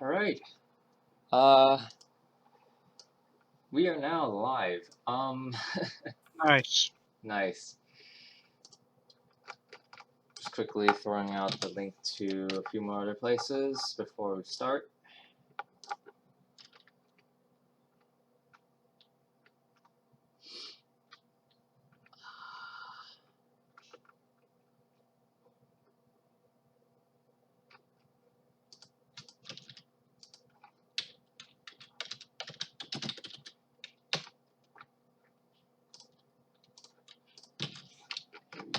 Alright. We are now live. Nice. Nice. Just quickly throwing out the link to a few more other places before we start.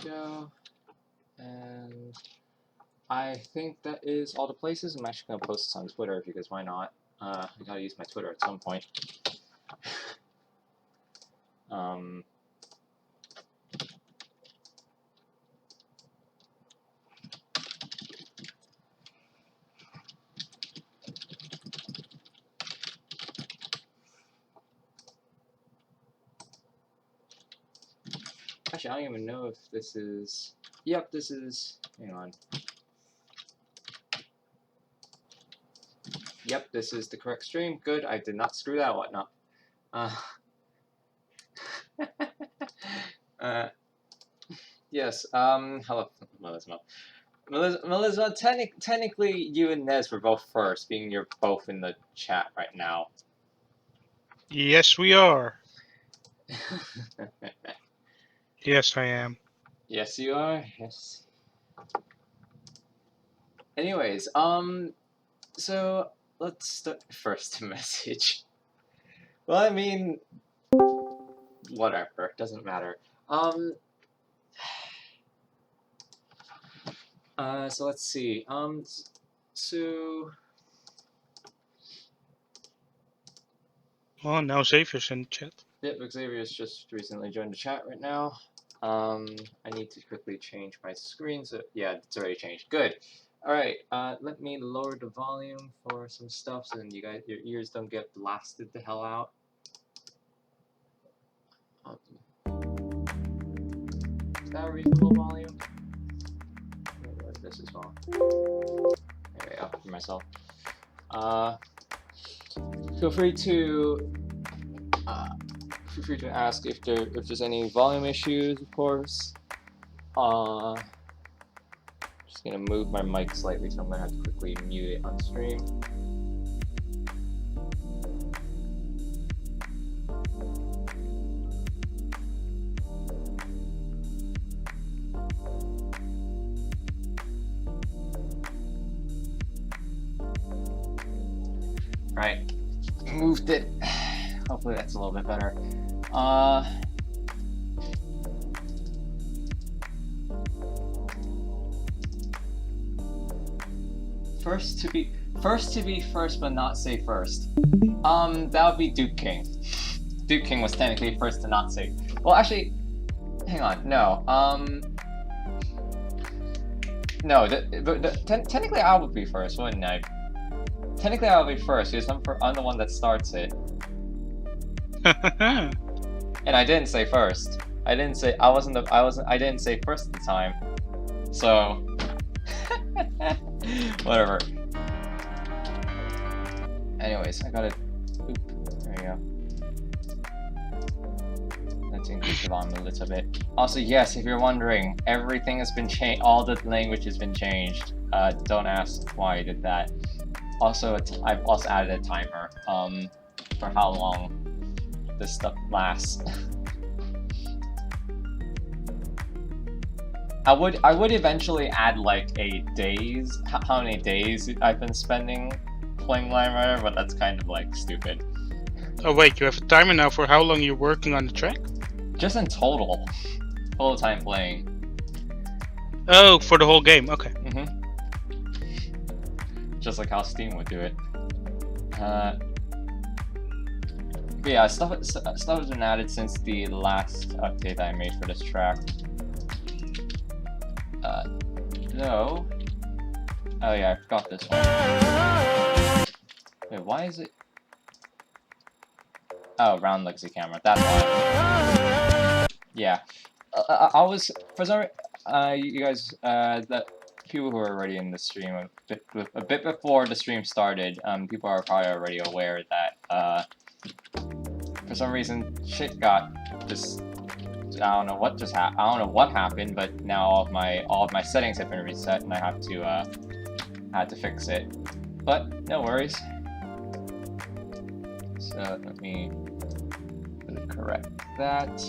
Go, and I think that is all the places. I'm actually gonna post this on Twitter because why not? I gotta use my Twitter at some point. Actually, I don't even know if this is. Yep, this is. Hang on. Yep, this is the correct stream. Good, I did not screw that one up. Yes, hello, Malizma. Malizma, technically, you and Nez were both first, being you're both in the chat right now. Yes, we are. Yes, I am. Yes, you are. Yes. Anyways, so let's start first message. Well, I mean, whatever, doesn't matter. So let's see. So. Oh, now Xavier's in the chat. Yep, Xavier's just recently joined the chat right now. I need to quickly change my screen, so yeah, it's already changed. Good. Alright, let me lower the volume for some stuff so then you guys, your ears don't get blasted the hell out. Is that a reasonable volume? Where's this as well? Anyway, I'll for myself. Feel free to ask if there's any volume issues, of course. Just gonna move my mic slightly, so I'm gonna have to quickly mute it on stream. Right, moved it. Hopefully that's a little bit better. First to be first, but not say first. That would be Duke King. Duke King was technically first to not say. Well, actually, hang on. No. No. Technically, I would be first, wouldn't I? Technically, I would be first because I'm the one that starts it. And I didn't say first. I didn't say I didn't say first at the time. So whatever. Anyways, I gotta there you go. Let's increase the volume a little bit. Also, yes, if you're wondering, everything has been changed, all the language has been changed. Don't ask why I did that. Also, I've also added a timer for how long this stuff lasts. I would eventually add like a days, how many days I've been spending playing Line Rider, but that's kind of like stupid. Oh wait, you have a timer now for how long you're working on the track? Just in total time playing. Oh, for the whole game, okay. Just like how Steam would do it. But yeah, stuff has been added since the last update I made for this track. No. Oh yeah, I forgot this one. Wait, why is it? Oh, round Lexi camera. That's why. Yeah. I was for some. You guys. That people who are already in the stream a bit before the stream started, people are probably already aware that for some reason shit got just I don't know what just happened. I don't know what happened, but now all of my settings have been reset, and I had to fix it. But no worries. So let me correct that.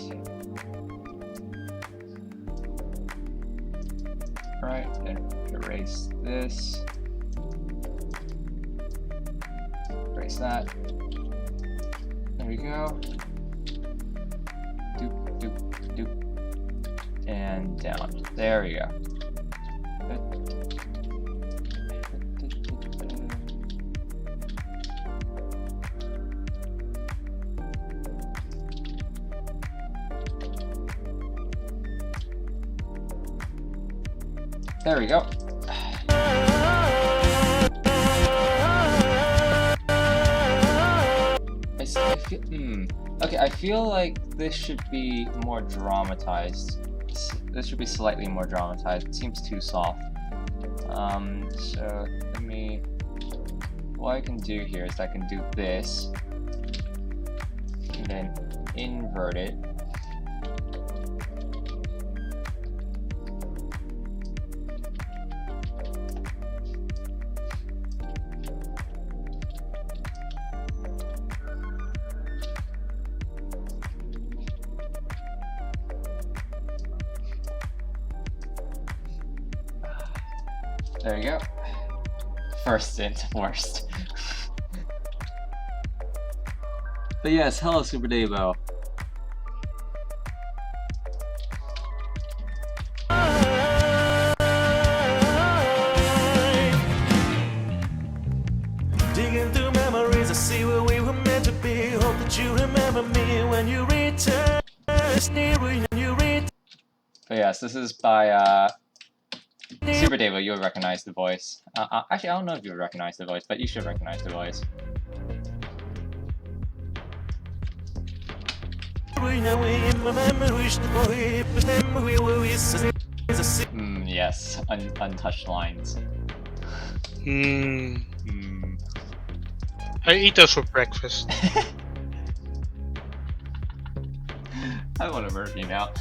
Right, and erase this. Erase that. There we go. Doop, doop, doop. And down. There we go. Good. There we go. I feel, okay, I feel like this should be more dramatized. This should be slightly more dramatized. It seems too soft. So let me. What I can do here is I can do this, and then invert it. There you go. First into worst. But yes, hello Super Davo. Digging through memories, I see where we were meant to be. Hope that you remember me when you return. But yes, this is by Super Davo. You would recognize the voice. Actually, I don't know if you would recognize the voice, but you should recognize the voice. Yes, untouched lines. I eat those for breakfast. I want to murder you now.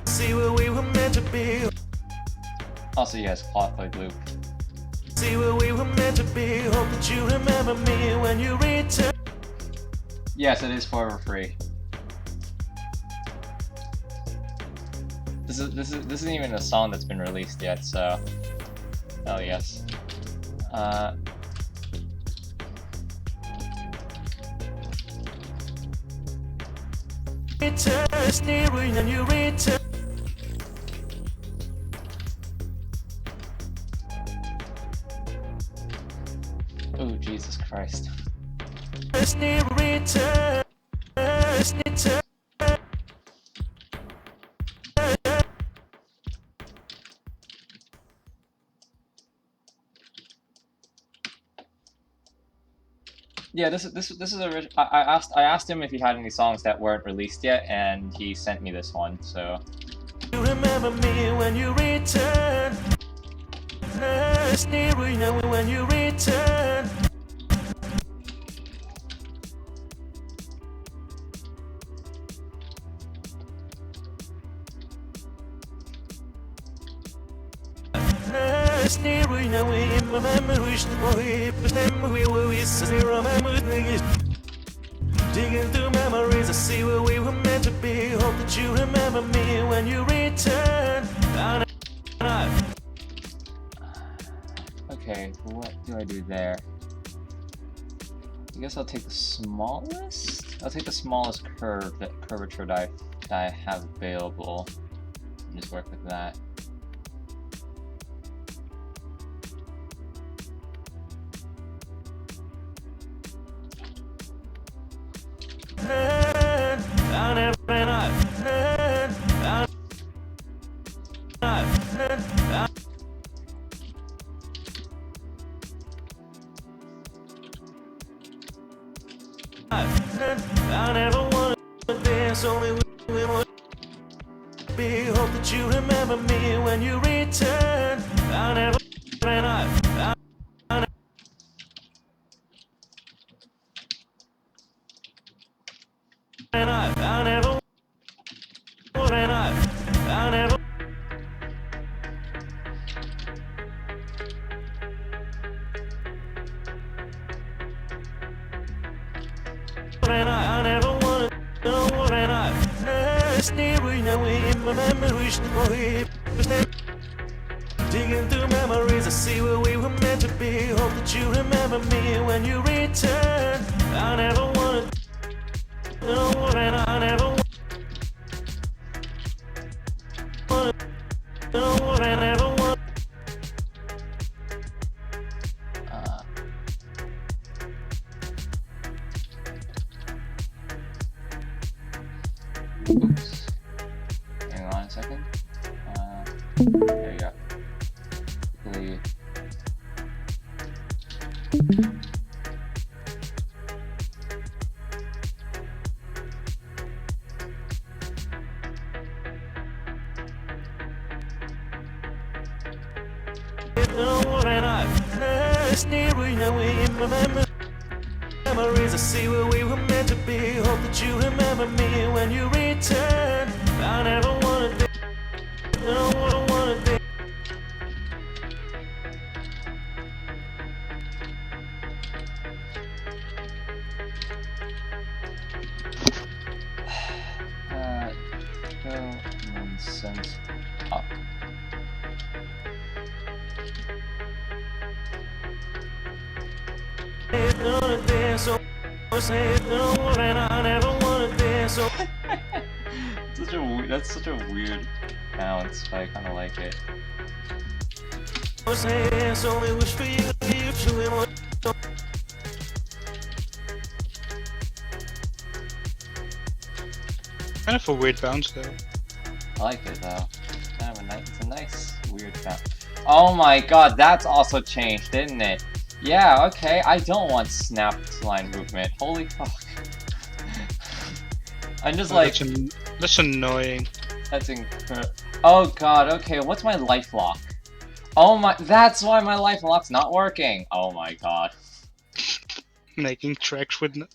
See where we were meant to be. Also, yes, plot play loop. See where we were meant to be. Hope that you remember me when you return. Yes, it is forever free. This isn't even a song that's been released yet, so. Oh yes. Return, and you return. Oh Jesus Christ. Return. Yeah, this is a. I asked him if he had any songs that weren't released yet, and he sent me this one. So. You remember me when you return. When you return. Digging through memories, I see where we were meant to be. Hope that you remember me when you return. Okay, what do I do there? I guess I'll take the smallest. I'll take the smallest curvature that I have available, and just work with that. I never wanted this, only we want to be. Hope that you remember me when you return. I never ran out. I never ran out. I never. I never wanna know what I stay with now in my memories. Digging through memories, I see where we were meant to be. Hope that you remember me when you return. I never wanna know what I never wanna know what I never want. Oops. Hang on a second. There you go. Quickly. Memories, I see where we were meant to be. Hope that you remember me when you return. I never wanna be. No, I don't wanna be. No nonsense. Up. That's such a weird balance, but I kind of like it. Kind of a weird bounce though. I like it though. Kind of a nice, it's a nice weird bounce. Oh my god, that's also changed, didn't it? Yeah, okay, I don't want snap line movement. Holy fuck. I'm just like... That's annoying. That's incredible. Oh god, okay, what's my life lock? Oh my, that's why my life lock's not working! Oh my god. Making tracks with no...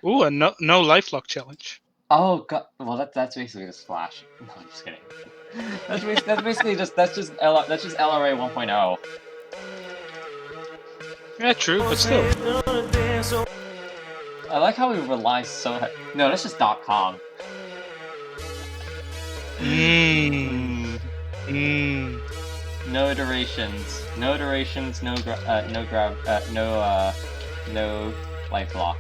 Ooh, a no lifelock challenge. Oh god, well that's basically just Flash. No, I'm just kidding. That's basically just, that's just LRA 1.0. Yeah, true, but still. I like how we rely so heavily. No, that's just .com. No iterations. No iterations, no life lock.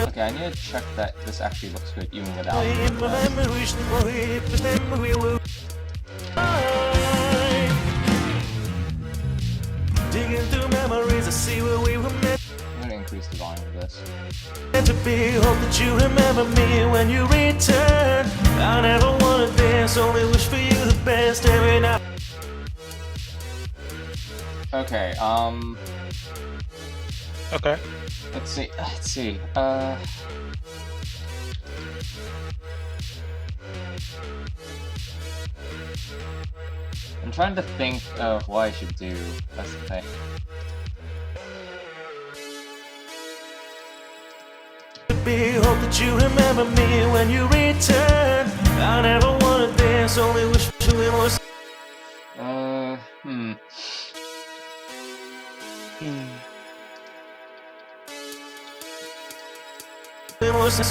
Okay, I need to check that this actually looks good even without Digging through memories, I see where we were meant I'm gonna increase the volume of this. to be. Hope that you remember me when you return. I never wanna dance, only wish for you the best every night. Okay, Okay. let's see. I'm trying to think of what I should do. That's the thing. Hope that you remember me when you return. I never wanna dance, only wish for you was.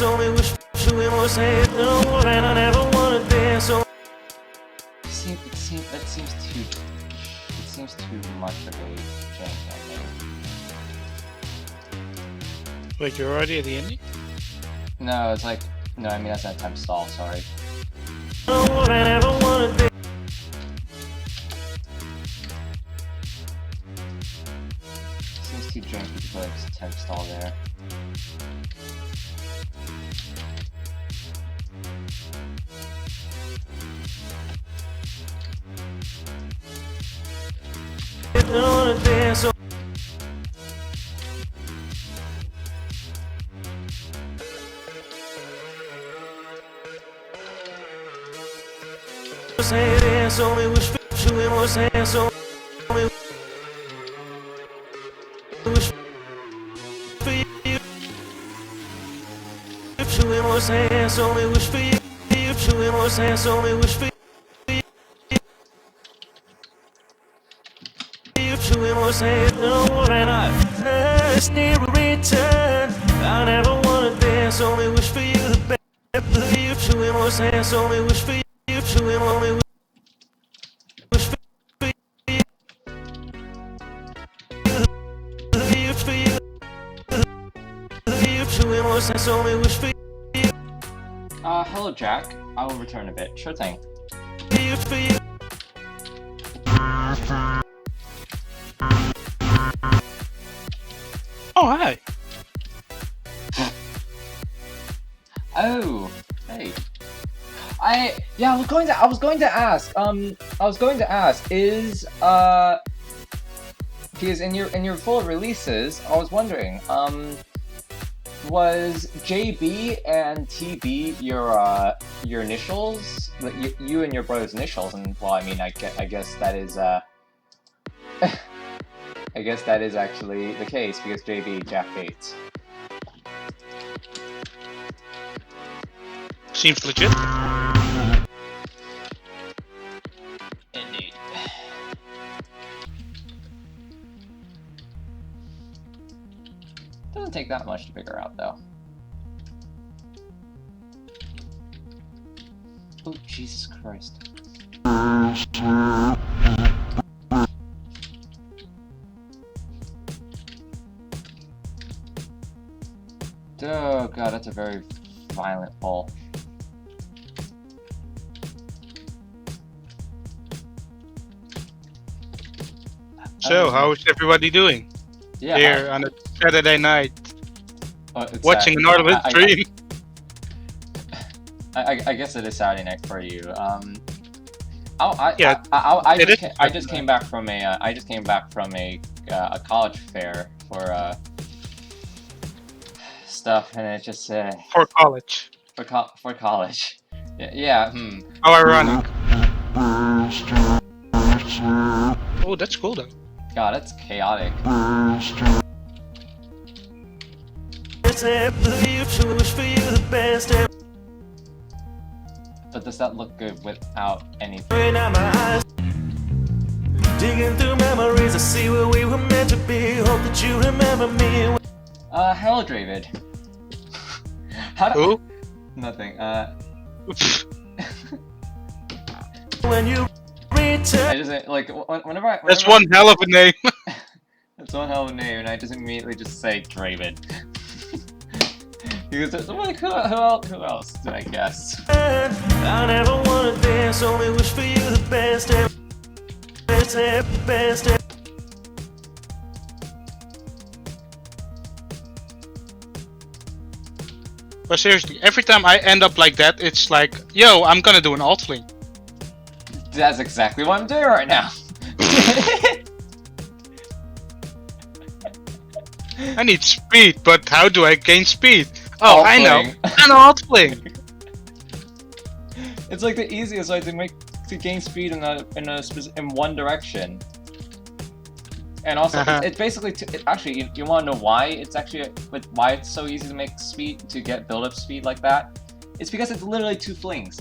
Only wish for you was saying no, and I never wanna dance. It seems too much of a change, I think. Wait, you're already at the ending? No, it's like, no, I mean that's not time stall, sorry. Seems too janky to put like temp stall there. Only wish for you in what's hands, only wish for you. Chewing what's hands, only wish for you. Chewing what's hands, only wish for you. Chewing what's hands, no one and I just need a return. I never wanna dance, only wish for you the best. You chewing what's hands, only wish for you. Chewing only wish for you. For you. You chewing what's hands, only wish for you. Hello Jack. I will return a bit. Sure thing. For you. Oh, hi. Oh, hey. I was going to ask, is because in your full releases, I was wondering, was JB and TB your initials? Like you and your brother's initials? And well, I mean, I guess that is I guess that is actually the case because JB Jack Bates. Seems legit. Indeed. Doesn't take that much to figure out, though. Oh, Jesus Christ. Oh god, that's a very violent pull. So, how is everybody doing? Yeah, Here on a Saturday night, it's watching an Orland stream. I guess it is Saturday night for you. I just came back from a college fair for stuff, and it just For college. for college. Yeah. How ironic. Oh, that's cool though. God, it's chaotic. But does that look good without anything? Digging through memories, I see where we were meant to be. Hope that you remember me. Hello, David. How do Who? Nothing. When you return. I just like whenever That's one hell of a name. That's one hell of a name, and I just immediately just say Draven. Because there's like who else did I guess? I never wanna dance, only wish for you the best. Best. But seriously, every time I end up like that, it's like, yo, I'm gonna do an alt fling. That's exactly what I'm doing right now. I need speed, but how do I gain speed? Oh, Alt I know, fling. an alt fling. It's like the easiest way to gain speed in one direction. And also, it's basically actually you want to know why it's actually why it's so easy to make speed to get build up speed like that? It's because it's literally two flings.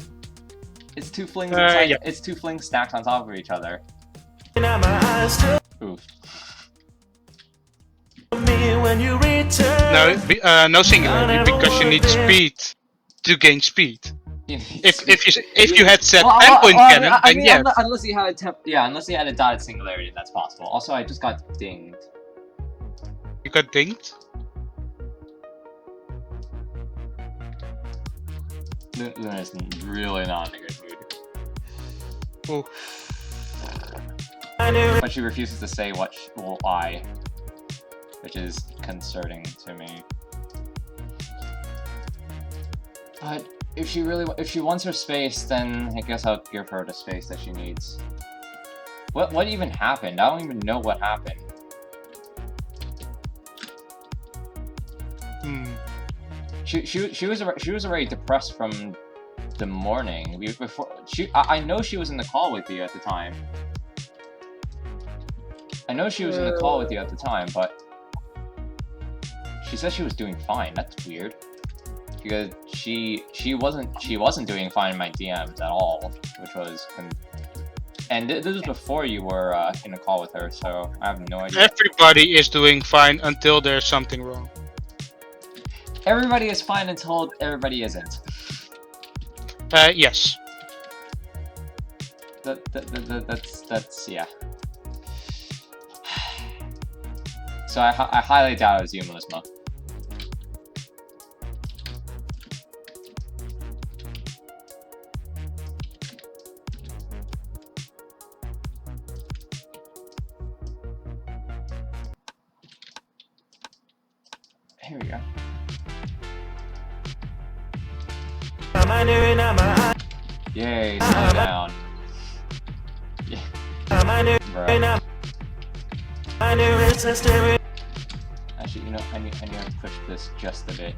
It's two flings. Yeah. It's two flings stacked on top of each other. Oof. No, no singularity, because you need speed to gain speed. If you had set 10-point cannon, then yeah. Unless you had a dotted singularity, that's possible. Also, I just got dinged. You got dinged? Luna's really not in a good mood. Oh. But she refuses to say why, which is concerning to me. But if she wants her space, then I guess I'll give her the space that she needs. What even happened? I don't even know what happened. She was already depressed from the morning. I know she was in the call with you at the time. I know she was in the call with you at the time, but she said she was doing fine. That's weird. Because she wasn't doing fine in my DMs at all, which was, and this was before you were in a call with her, so I have no idea. Everybody is doing fine until there's something wrong. Everybody is fine until everybody isn't. Yes. That's yeah. So I highly doubt it was you, Malizma. Here we go. Yay, slow down. Yeah. Bro. Actually, you know, I need to push this just a bit.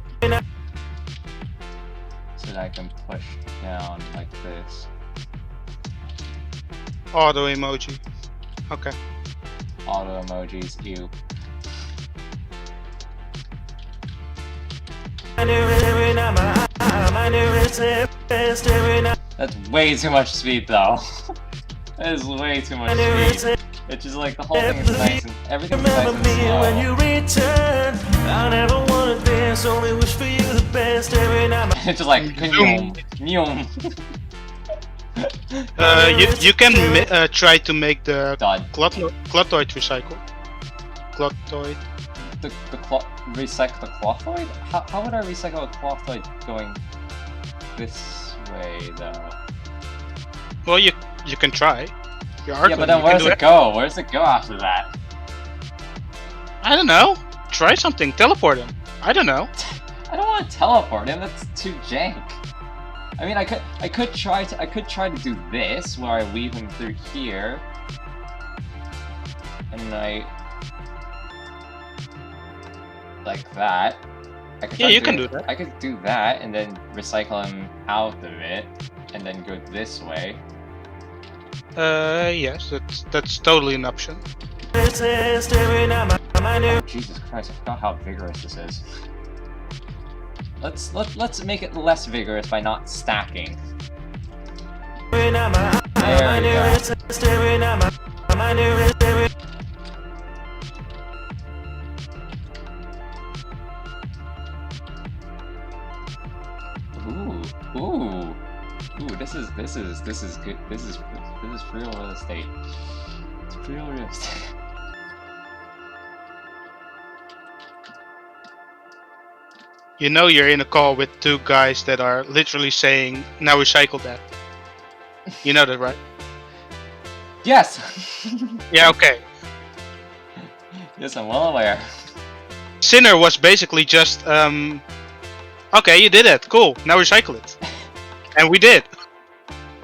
So that I can push down like this. Auto emoji. Okay. Auto emojis, ew. That's way too much speed though. That is way too much speed. It's just like the whole thing is nice and everything's nice and slow. When you return, I never wanted this, only wish for you the best every night. It's just like nyum, nyum. You can try to make the Done. clothoid recycle. Clothoid. Recycle the clothoid? How would I recycle a clothoid going this way though? Well, you can try. Yeah, but then where does it go? Where does it go after that? I don't know. Try something. Teleport him. I don't know. I don't want to teleport him. That's too jank. I mean, I could try to do this where I weave him through here, and like that. Yeah, you can do that. I could do that and then recycle him out of it, and then go this way. Yes, that's totally an option. Oh, Jesus Christ! I forgot how vigorous this is. Let's make it less vigorous by not stacking. There we go. Ooh, this is good. This is real real estate. It's real real estate. You know you're in a call with two guys that are literally saying, now recycle that. You know that, right? Yes! Yeah, okay. Yes, I'm well aware. Sinner was basically just, okay, you did it, cool, now recycle it. And we did.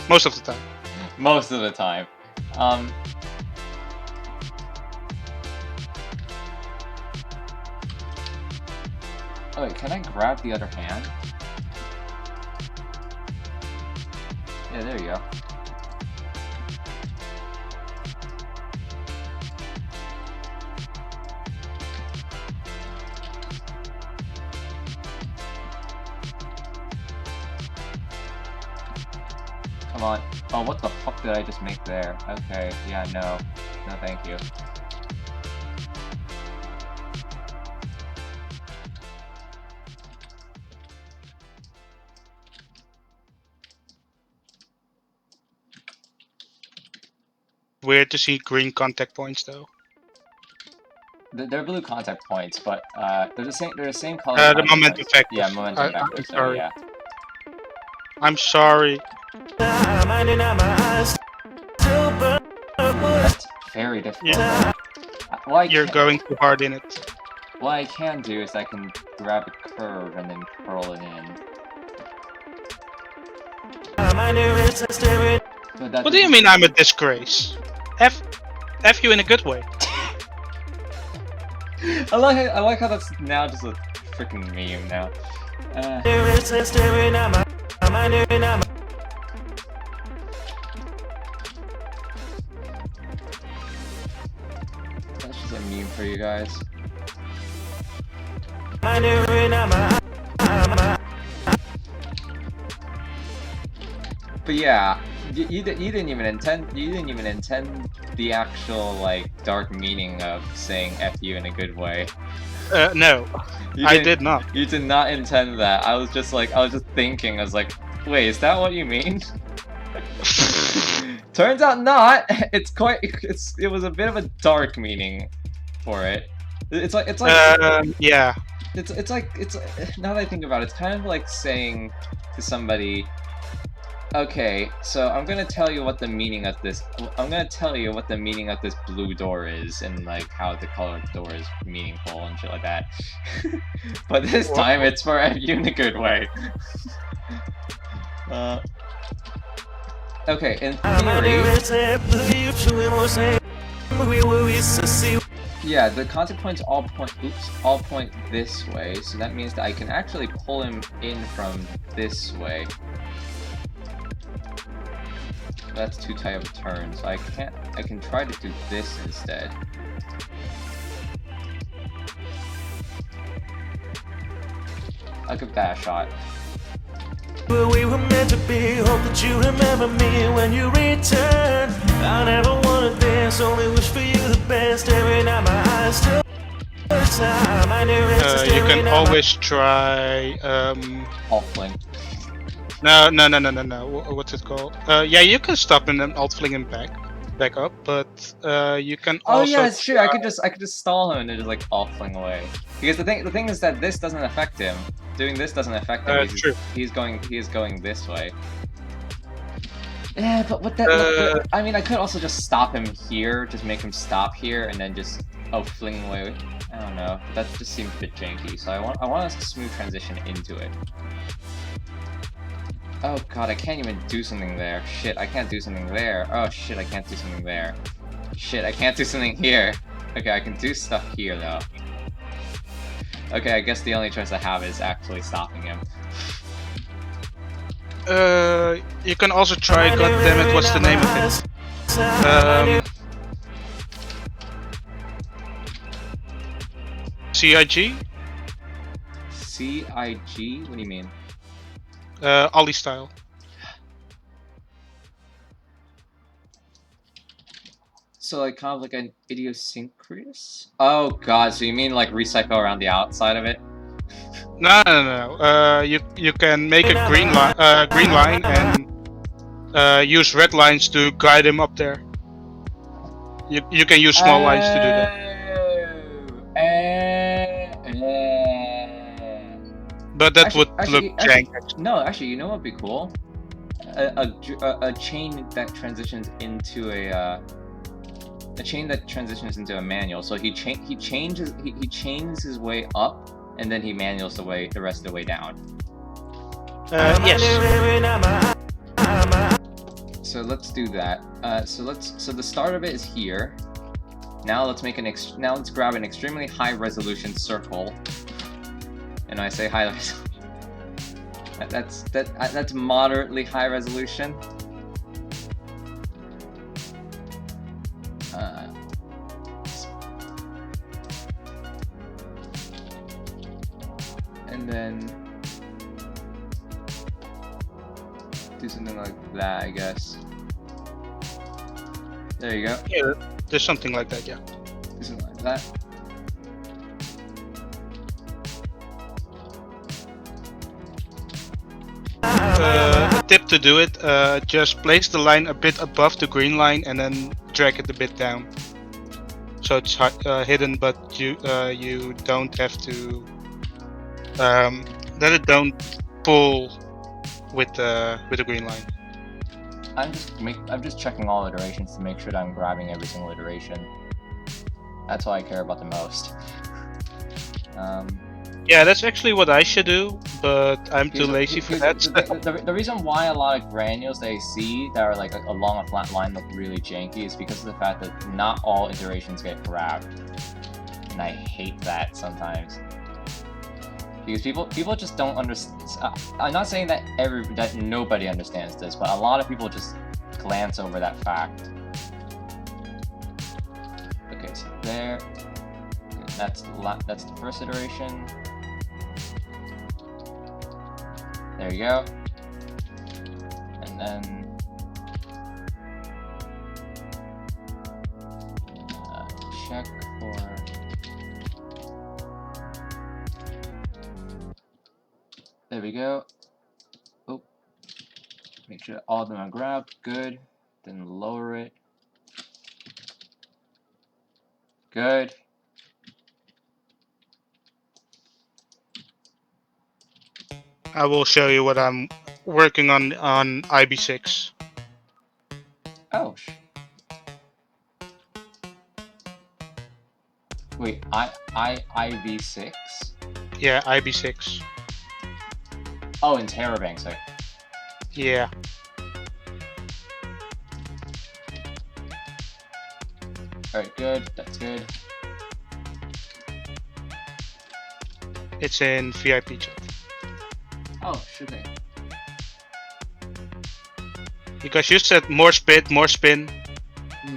Most of the time. Most of the time. Oh wait, can I grab the other hand? Yeah, there you go. Come on. Oh, what the fuck did I just make there? Okay, yeah, no. No, thank you. Weird to see green contact points though. They're blue contact points, but they're the same color. The momentum factors. Yeah, momentum factors. So yeah. I'm sorry. That's very difficult. Yeah. You're going too hard in it. What I can do is I can grab a curve and then curl it in. But that What do you mean I'm a disgrace? F you in a good way. I like how that's now just a freaking meme now. That's just a meme for you guys. But yeah, you didn't even intend the actual like dark meaning of saying "f you" in a good way. No, I did not. You did not intend that. I was just thinking. I was like, wait, is that what you mean? Turns out not. It was a bit of a dark meaning for it. It's like yeah. It's like now that I think about it, it's kind of like saying to somebody, okay, so I'm gonna tell you what the meaning of this. I'm gonna tell you what the meaning of this blue door is, and like how the color of the door is meaningful and shit like that. But this time, it's for you in a good way. Okay, in theory. Yeah, the contact points all point this way, so that means that I can actually pull him in from this way. That's too tight of a turn, so I can try to do this instead. I'll give that a shot. We were meant to be, hope that you remember me when you return. I never wanted this, only wish for you the best. Every night my eyes still time. You can always try Alt-fling. No. What's it called? Yeah, you can stop him and alt-fling him back up, but you can also. Oh yeah, it's true. I could just stall him and just like alt-fling away. Because the thing is that this doesn't affect him. Doing this doesn't affect him. He's going this way. Yeah, but what that? I mean, I could also just stop him here, just make him stop here, and then just fling away. I don't know. That just seems a bit janky. So I want a smooth transition into it. Oh god, I can't even do something there. Shit, I can't do something there. Oh shit, I can't do something there. Shit, I can't do something here. Okay, I can do stuff here though. Okay, I guess the only choice I have is actually stopping him. You can also try, goddammit, what's the name of it? CIG? CIG? What do you mean? Ollie style. So like kind of like an idiosyncrasy? Oh god, so you mean like recycle around the outside of it? No. You can make a green line and use red lines to guide him up there. You can use small lines to do that. But that would look jank. No, actually, you know what would be cool? A chain that transitions into a chain that transitions into a manual. So he chains his way up, and then he manuals the rest of the way down. Yes. So let's do that. So the start of it is here. Now let's make let's grab an extremely high resolution circle. And I say high resolution. That's moderately high resolution. And then do something like that, I guess. There you go. Yeah, there's something like that, yeah. Do something like that. A tip to do it, just place the line a bit above the green line and then drag it a bit down. So it's hidden, but you don't have to let it don't pull with the green line. I'm just checking all iterations to make sure that I'm grabbing every single iteration. That's what I care about the most. Yeah, that's actually what I should do, but I'm too lazy for that. The reason why a lot of granules that I see that are like along a flat line look really janky is because of the fact that not all iterations get grabbed, and I hate that sometimes. Because people just don't understand. I'm not saying that that nobody understands this, but a lot of people just glance over that fact. Okay, so there. That's the first iteration. There you go. And then check for. There we go. Oh, make sure all of them are grabbed. Good. Then lower it. Good. I will show you what I'm working on IB6. Oh. Wait, IV6? Yeah, IB6. Oh, in Terrabank, sorry. Yeah. Alright, good. That's good. It's in VIP chat. Oh, should they? Because you said more spit, more spin.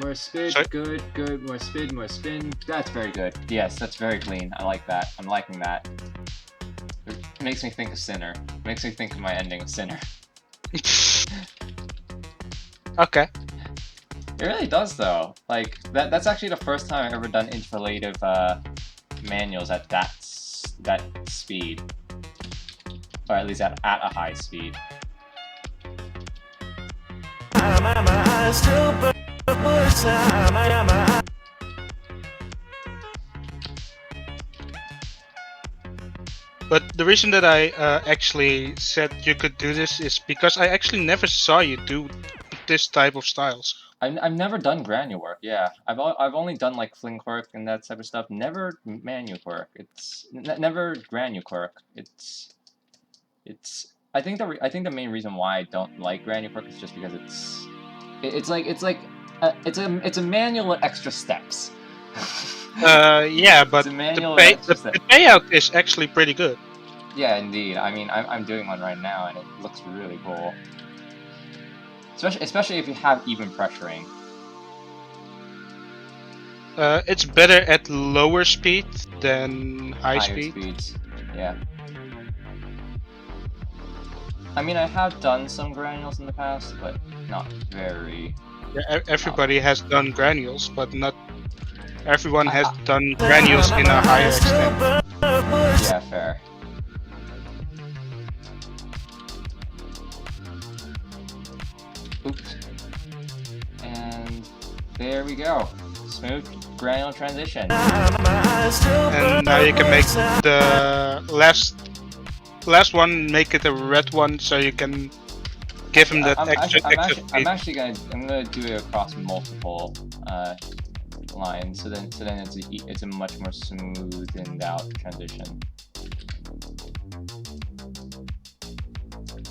More spin, Sorry? good, more spin. That's very good. Yes, that's very clean. I like that. I'm liking that. It makes me think of Sinner. It makes me think of my ending of Sinner. Okay. It really does though. Like that's actually the first time I've ever done interpolative manuals at that speed. Or at least at a high speed. But the reason that I actually said you could do this is because I actually never saw you do this type of styles. I've never done granule work. Yeah, I've only done like fling quirk and that type of stuff. Never manual quirk. It's never granule quirk. It's. I think the main reason why I don't like granule quirk is just because it's a manual with extra steps. Yeah, but the payout is actually pretty good. Yeah, indeed. I mean, I'm doing one right now, and it looks really cool. Especially if you have even pressuring. It's better at lower speed than higher speed. Speeds. Yeah. I mean, I have done some granules in the past, but not very. Yeah, everybody has done granules, but not everyone has done granules in a higher extent. Yeah, fair. Oops. And there we go. Smooth granule transition. And now you can make the last one, make it a red one, so you can give him that extra speed. I'm gonna do it across multiple lines, so then it's a much more smoothed out transition.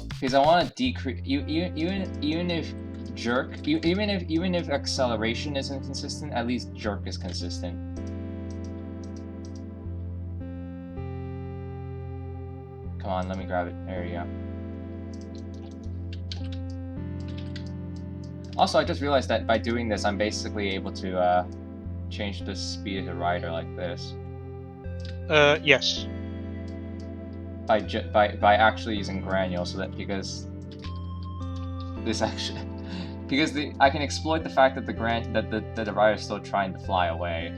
Because I want to decrease even if jerk, even if acceleration isn't consistent, at least jerk is consistent. Come on, let me grab it. There you go. Also, I just realized that by doing this, I'm basically able to change the speed of the rider like this. Yes. By actually using granule, so that because I can exploit the fact that the rider is still trying to fly away.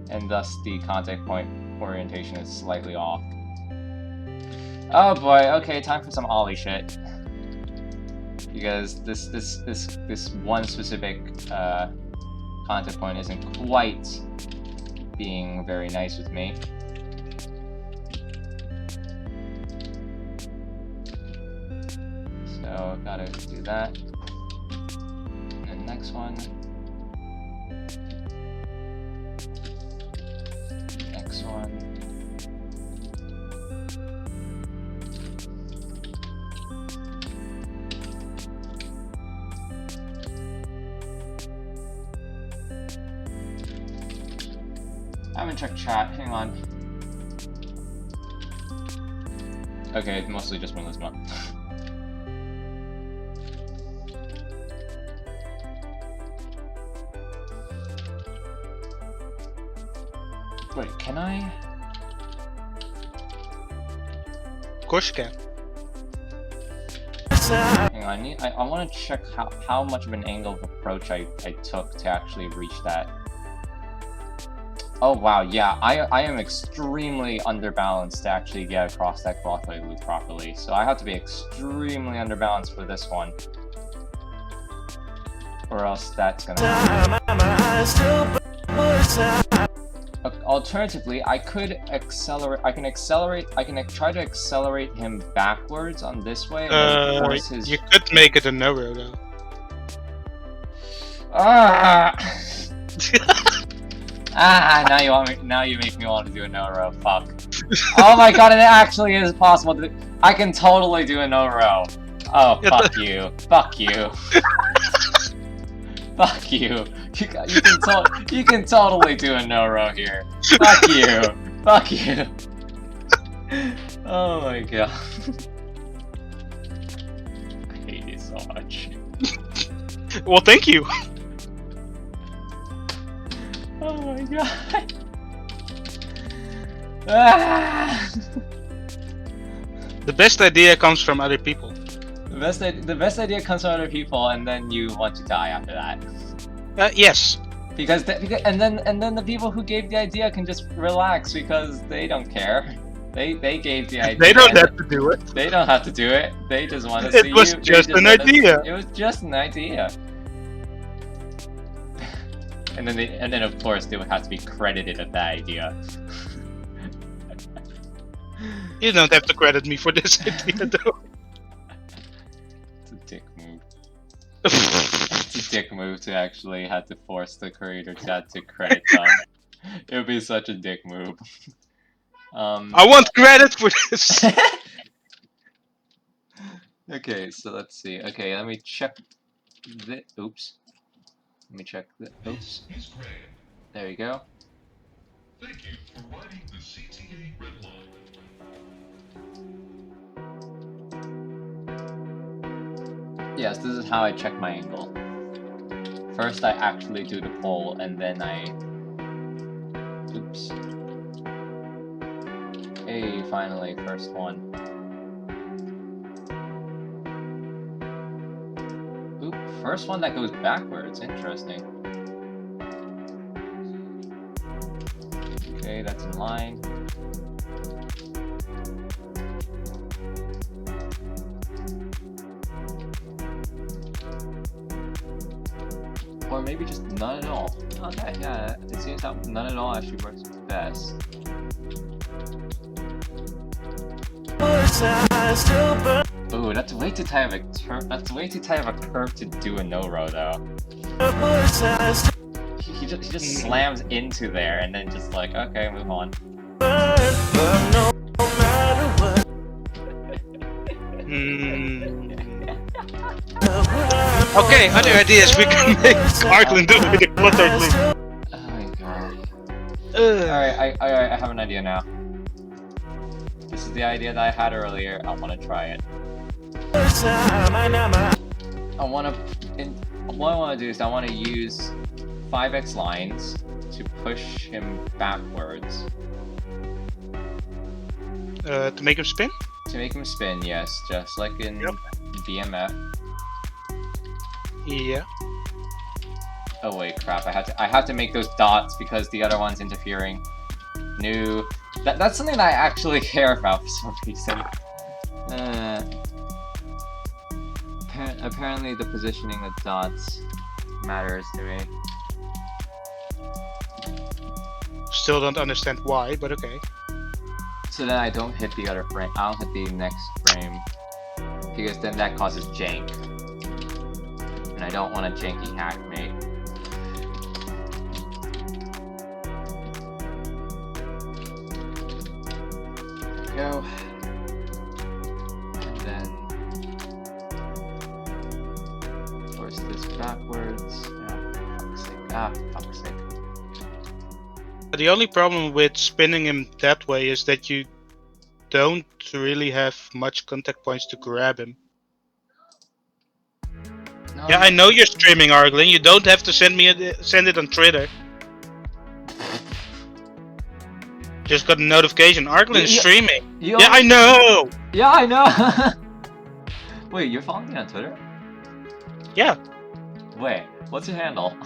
And thus the contact point orientation is slightly off. Oh boy, okay, time for some ollie shit. Because this one specific contact point isn't quite being very nice with me. So gotta do that. And then next one. I haven't checked chat. Hang on. Okay, it's mostly just Malizma. Wait, can I? Of course you can. Hang on, I want to check how much of an angle of approach I took to actually reach that. Oh wow, yeah, I am extremely underbalanced to actually get across that clothway loop properly, so I have to be extremely underbalanced for this one. Or else that's gonna happen. Alternatively, I could accelerate. I can try to accelerate him backwards on this way. And then force his... You could make it a no-row though. Ah! Ah! Now you make me want to do a no-row. Fuck. Oh my god! It actually is possible to. I can totally do a no-row. Oh fuck you! Fuck you! Fuck you! You can totally do a no-row here. Fuck you! Fuck you! Oh my god. I hate you so much. Well, thank you. Oh my god. Ah! The best idea comes from other people. The best idea comes from other people, and then you want to die after that. Yes. Because and then the people who gave the idea can just relax because they don't care. They gave the idea. They don't have to do it. They don't have to do it. They just want to see you. It was just an idea. It was just an idea. And then of course they would have to be credited of that idea. You don't have to credit me for this idea though. It's a dick move. It's a dick move to actually have to force the creator chat to credit them. It would be such a dick move. I want credit for this! Okay, so let's see. Okay, let me check the... Oops. Let me check the... Oops. There you go. Thank you for riding the CTA Red Line. Yes, this is how I check my angle. First I actually do the pole, and then I... Oops. Hey, finally, first one. Oop, first one that goes backwards, interesting. Okay, that's in line. Or maybe just none at all. Okay, yeah, it seems that none at all actually works best. Ooh, that's way too tight of a curve to do a no-row though. He just slams into there and then just like, okay, move on. Okay, other ideas we can make Sparkling do with the cluttered loop. Oh my god. Alright, I have an idea now. This is the idea that I had earlier. I want to try it. What I want to do is I want to use 5x lines to push him backwards. To make him spin? To make him spin, yes, just like in BMF. Yeah. Oh wait, crap! I have to make those dots because the other one's interfering. No, that's something that I actually care about for some reason. Apparently, the positioning of dots matters to me. Still don't understand why, but okay. So then I don't hit the other frame. I don't hit the next frame because then that causes jank, and I don't want a janky hack mate. Go, and then force this backwards. Ah, fuck's sake. The only problem with spinning him that way is that you don't really have much contact points to grab him. No, Yeah, I know you're streaming, Arglin. You don't have to send it on Twitter. Just got a notification. Arglin's streaming. Yeah, I know. Yeah, I know. Wait, you're following me on Twitter? Yeah. Wait, what's your handle?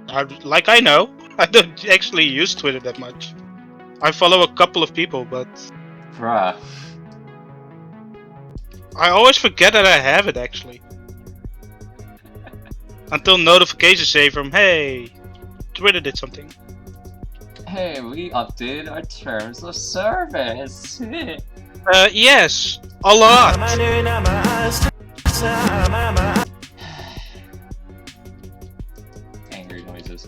I know. I don't actually use Twitter that much. I follow a couple of people, but Bruh. I always forget that I have it actually. Until notifications say from, hey, Twitter did something. Hey, we updated our terms of service. Yes, a lot. Angry noises.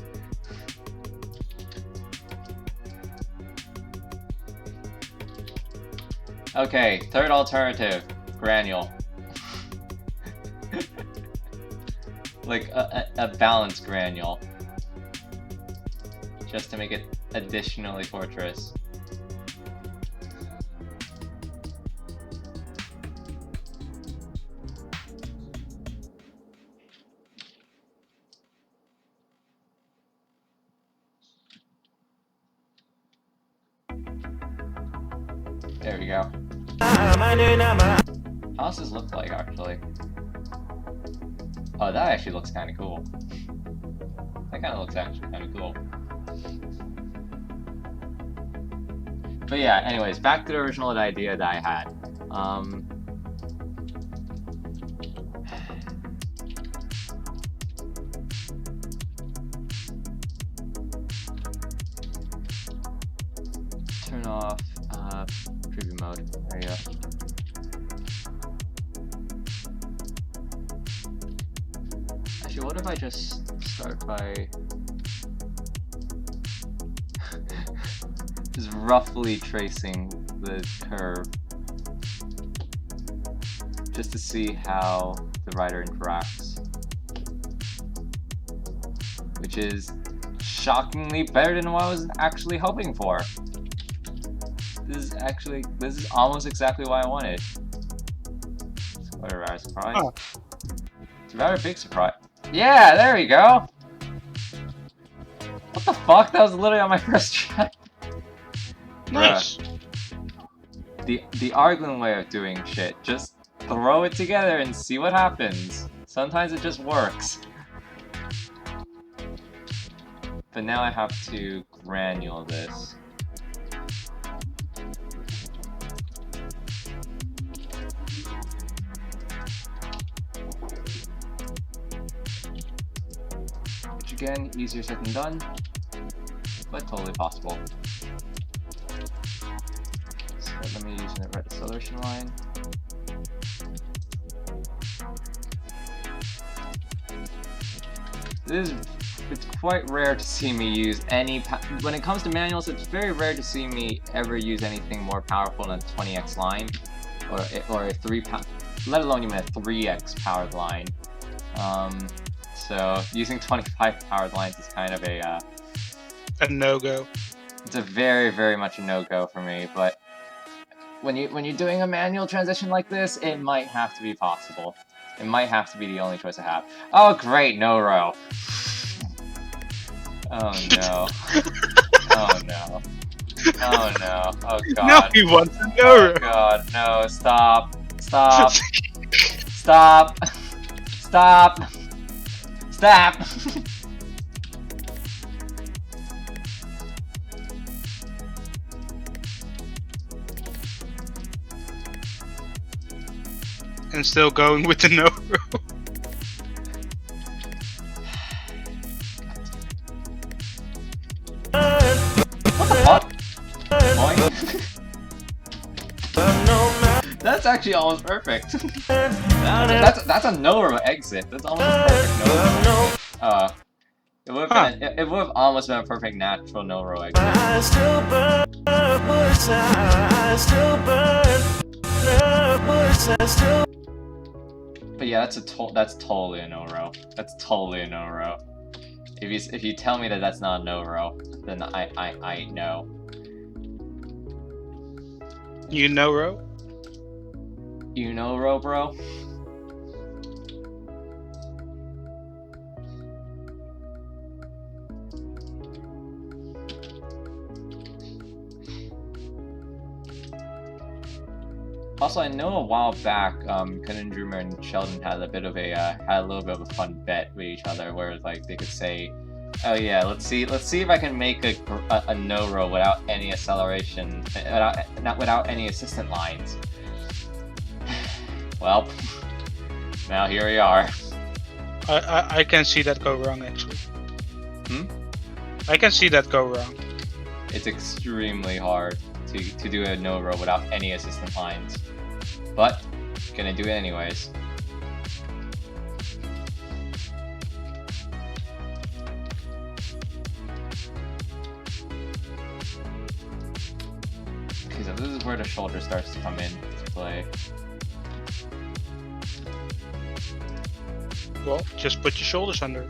Okay, third alternative, granule. Like a balanced granule. Just to make it additionally fortress. There we go. How does this look like, actually? Oh, that actually looks kind of cool. That kind of looks actually kind of cool. But yeah, anyways, back to the original idea that I had. Turn off preview mode. There you go. Actually, what if I just start by just roughly tracing the curve just to see how the rider interacts, which is shockingly better than what I was actually hoping for. This is almost exactly what I wanted. It's quite a rare surprise. Oh. It's a rather big surprise. Yeah, there we go! What the fuck? That was literally on my first try. Nice. The Arglin way of doing shit. Just throw it together and see what happens. Sometimes it just works. But now I have to granule this. Which again, easier said than done, but totally possible. So let me use the red acceleration line. It's quite rare to see me use any when it comes to manuals, it's very rare to see me ever use anything more powerful than a 20x line, or a 3 let alone even a 3x powered line. So using 25 powered lines is kind of a no-go. It's a very much a no-go for me, but when you're doing a manual transition like this, it might have to be possible. It might have to be the only choice I have. Oh great, no row. Oh no. Oh no. Oh no. Oh god. No, he wants a no row. Oh god, no, stop. Stop. Stop. Stop. Stop. And still going with the no row. What the fuck? Boing. That's actually almost perfect. that's a no-row exit. That's almost a perfect no-row. It would have almost been a perfect natural no-row exit. But yeah, that's totally a no-row. That's totally a no-row. If you tell me that that's not a no row, then I know. You know, Ro? You know row, bro? Also, I know a while back, Conundrum and Sheldon had a little bit of a fun bet with each other, where like they could say, "Oh yeah, let's see if I can make a no row without any acceleration, without any assistant lines." Well, now here we are. I can see that go wrong actually. I can see that go wrong. It's extremely hard to do a no row without any assistant lines, but gonna do it anyways. Okay, so this is where the shoulder starts to come in to play. Well, just put your shoulders under it.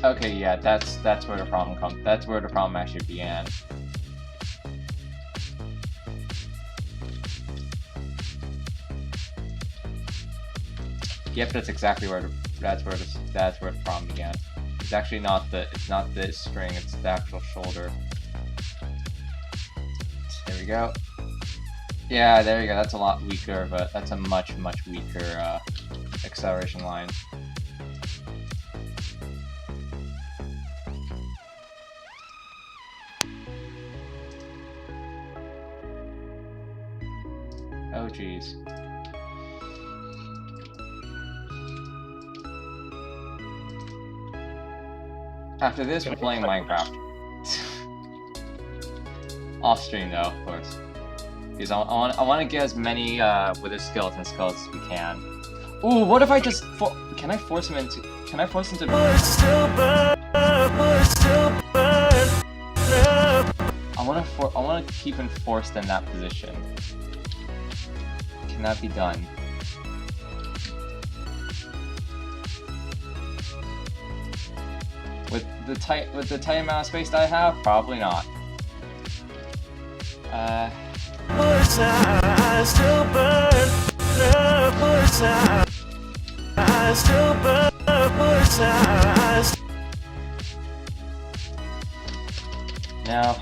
Okay, yeah, that's where the problem comes. That's where the problem actually began. Yep, that's exactly where the problem began. It's actually not the string, it's the actual shoulder. There we go. Yeah, there you go. That's a lot weaker, but that's a much weaker acceleration line. Oh jeez. After this, we're playing Minecraft. Off stream though, of course. Because I want to get as many wither skeleton skulls as we can. Ooh, what if I just can I force him into? Can I force him to? I want to keep him forced in that position. Can that be done? With the tight amount of space that I have, probably not. No.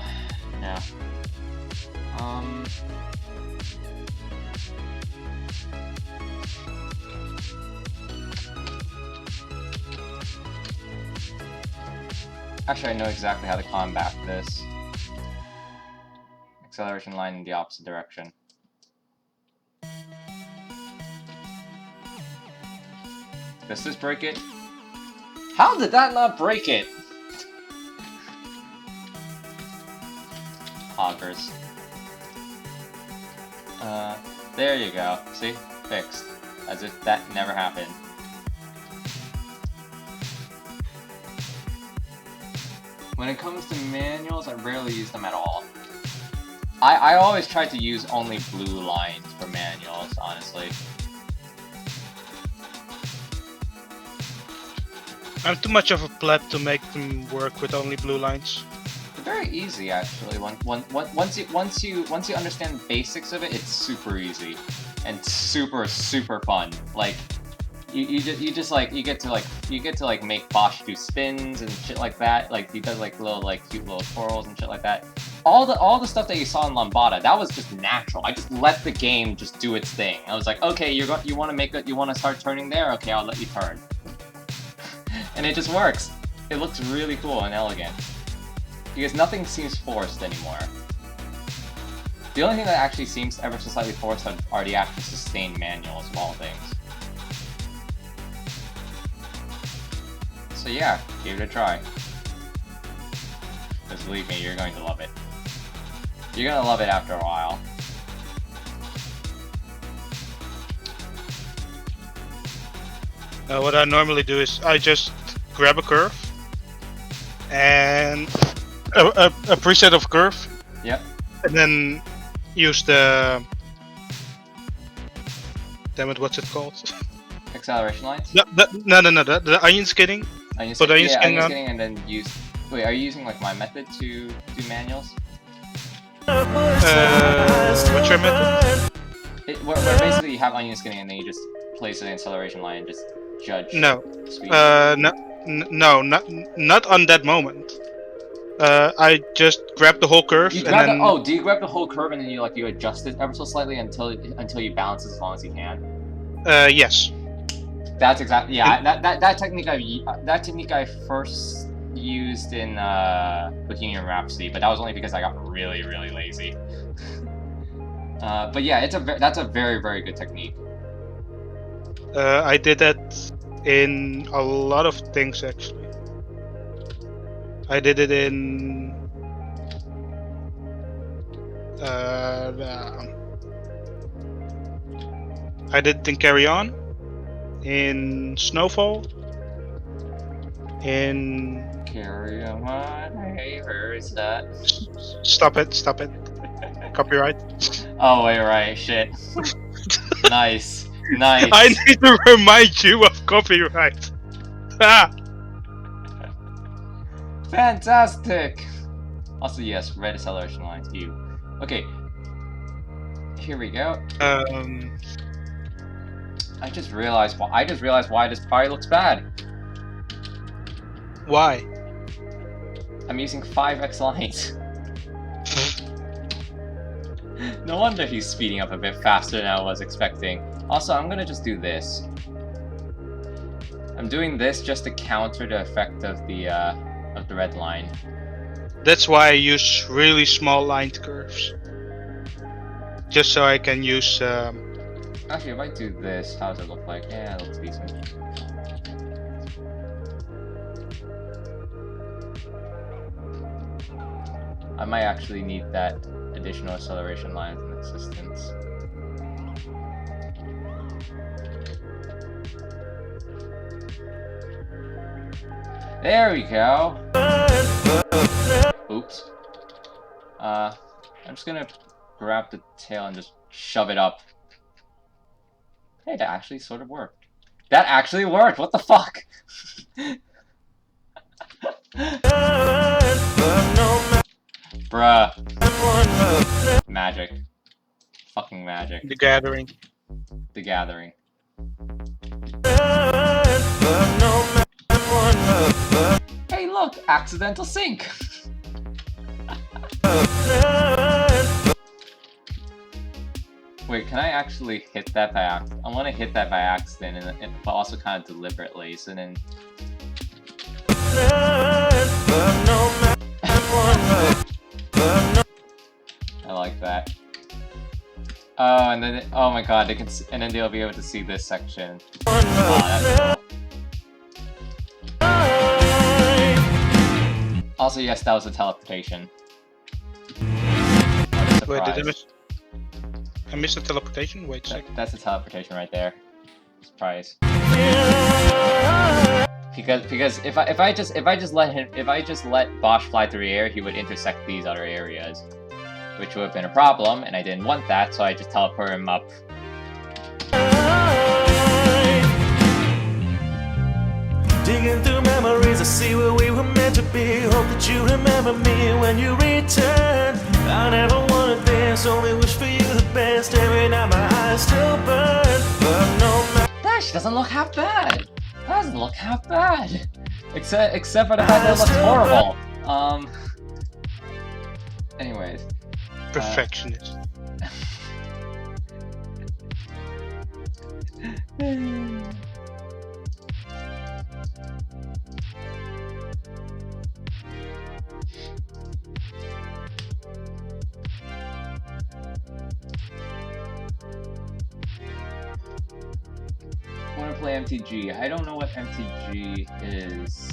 Actually, I know exactly how to combat this. Acceleration line in the opposite direction. Does this break it? How did that not break it? Hoggers. There you go. See? Fixed. As if that never happened. When it comes to manuals, I rarely use them at all. I always try to use only blue lines for manuals, honestly. I'm too much of a pleb to make them work with only blue lines. They're very easy, actually. Once you understand the basics of it, it's super easy and super fun. Like you get to make Bosch do spins and shit like that. Like he does like cute little twirls and shit like that. All the stuff that you saw in Lambada, that was just natural. I just let the game just do its thing. I was like, okay, you want to start turning there? Okay, I'll let you turn. And it just works. It looks really cool and elegant. Because nothing seems forced anymore. The only thing that actually seems ever so slightly forced are the actual sustained manuals of all things. So yeah, give it a try. Just believe me, you're going to love it. You're gonna love it after a while. What I normally do is I just grab a curve and a preset of curve, Yep. and then use the. Damn it! What's it called? Acceleration lines. No, the onion skinning. Onion Put onion yeah, skinning onion on. skinning and then use. Wait, are you using like my method to do manuals? What's your method? Where basically you have onion skinning and then you just place an acceleration line and just judge No. speed. No, not on that moment. I just grab the whole curve You and grab then. do you grab the whole curve and then you adjust it ever so slightly until you balance as long as you can? Yes. That's exactly that technique I first used in Bohemian Rhapsody, but that was only because I got really lazy. But yeah, that's a very good technique. I did that in a lot of things actually. I did it in. I did it in Carry On, in Snowfall, in. Carry on, hey, where is that? Stop it! Copyright. Oh wait, right, shit. Nice. I need to remind you of copyright. Ah! Fantastic! Also, yes, red acceleration lines, you. Okay. Here we go. I just realized why this pie looks bad. Why? I'm using 5x lines. No wonder he's speeding up a bit faster than I was expecting. Also, I'm gonna just do this. I'm doing this just to counter the effect of the red line. That's why I use really small lined curves. Just so I can use. Actually, if I do this, how does it look like? Yeah, it looks decent. I might actually need that additional acceleration lines in existence. There we go! Oops. I'm just gonna grab the tail and just shove it up. Hey, that actually sort of worked. That actually worked! What the fuck? Bruh. Magic. Fucking magic. The Gathering. The Gathering. Hey look! Accidental sync! Wait, can I actually hit that by accident? I want to hit that by accident, but also kind of deliberately, so then... I like that. Oh, and then oh my god, they can see, and then they'll be able to see this section. Oh, that's cool. Also, yes, that was a teleportation. Wait, did I miss? I missed the teleportation. Wait a second. That's a teleportation right there. Surprise. Because if I just let Bosch fly through the air, he would intersect these other areas, which would have been a problem, and I didn't want that, so I just teleported him up. Digging through memories, I see where we were meant to be. Hope that you remember me when you return. I never wanted this, only wish for you the best. Every night my eyes still burn, but no matter. That she doesn't look half bad. That doesn't look half bad. Except for the fact that it looks horrible. Anyways. Perfectionist. I want to play MTG. I don't know what MTG is.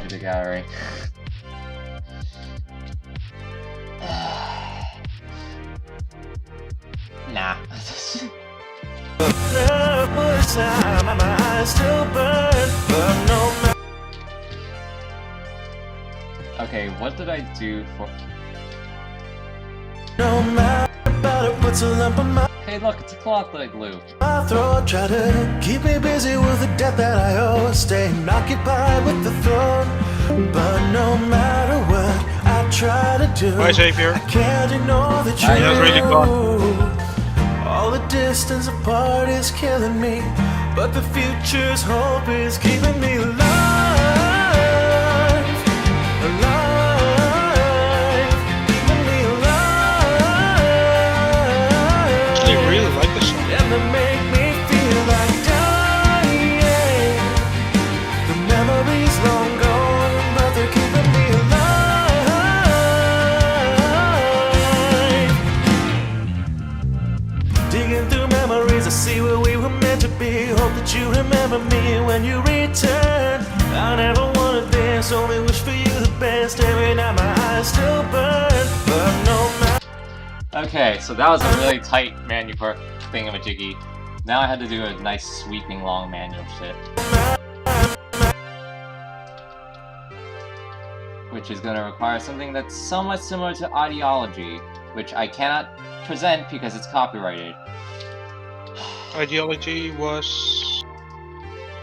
the Gathering. Nah. Okay, what did I do for... No matter about it, puts a lump on my Hey look, it's a cloth leg glue. throat. Try to keep me busy with the debt that I owe, staying occupied with the throne. But no matter what I try to do, Bye, Xavier. I can't ignore the truth. That was really fun. All the distance apart is killing me, but the future's hope is keeping me alive. Alive, keeping me alive. Actually, I really like this song. And they make me feel like dying. The memories long gone, but they're keeping me alive. Digging through memories, I see where we were meant to be. Hope that you remember me when you return. I never wanted this, only wish for you the best. Every night my eyes still burn, but no matter. Okay, so that was a really tight manual thingamajiggy. Now I had to do a nice sweeping long manual shit. Which is gonna require something that's somewhat similar to Ideology, which I cannot present because it's copyrighted. Ideology was...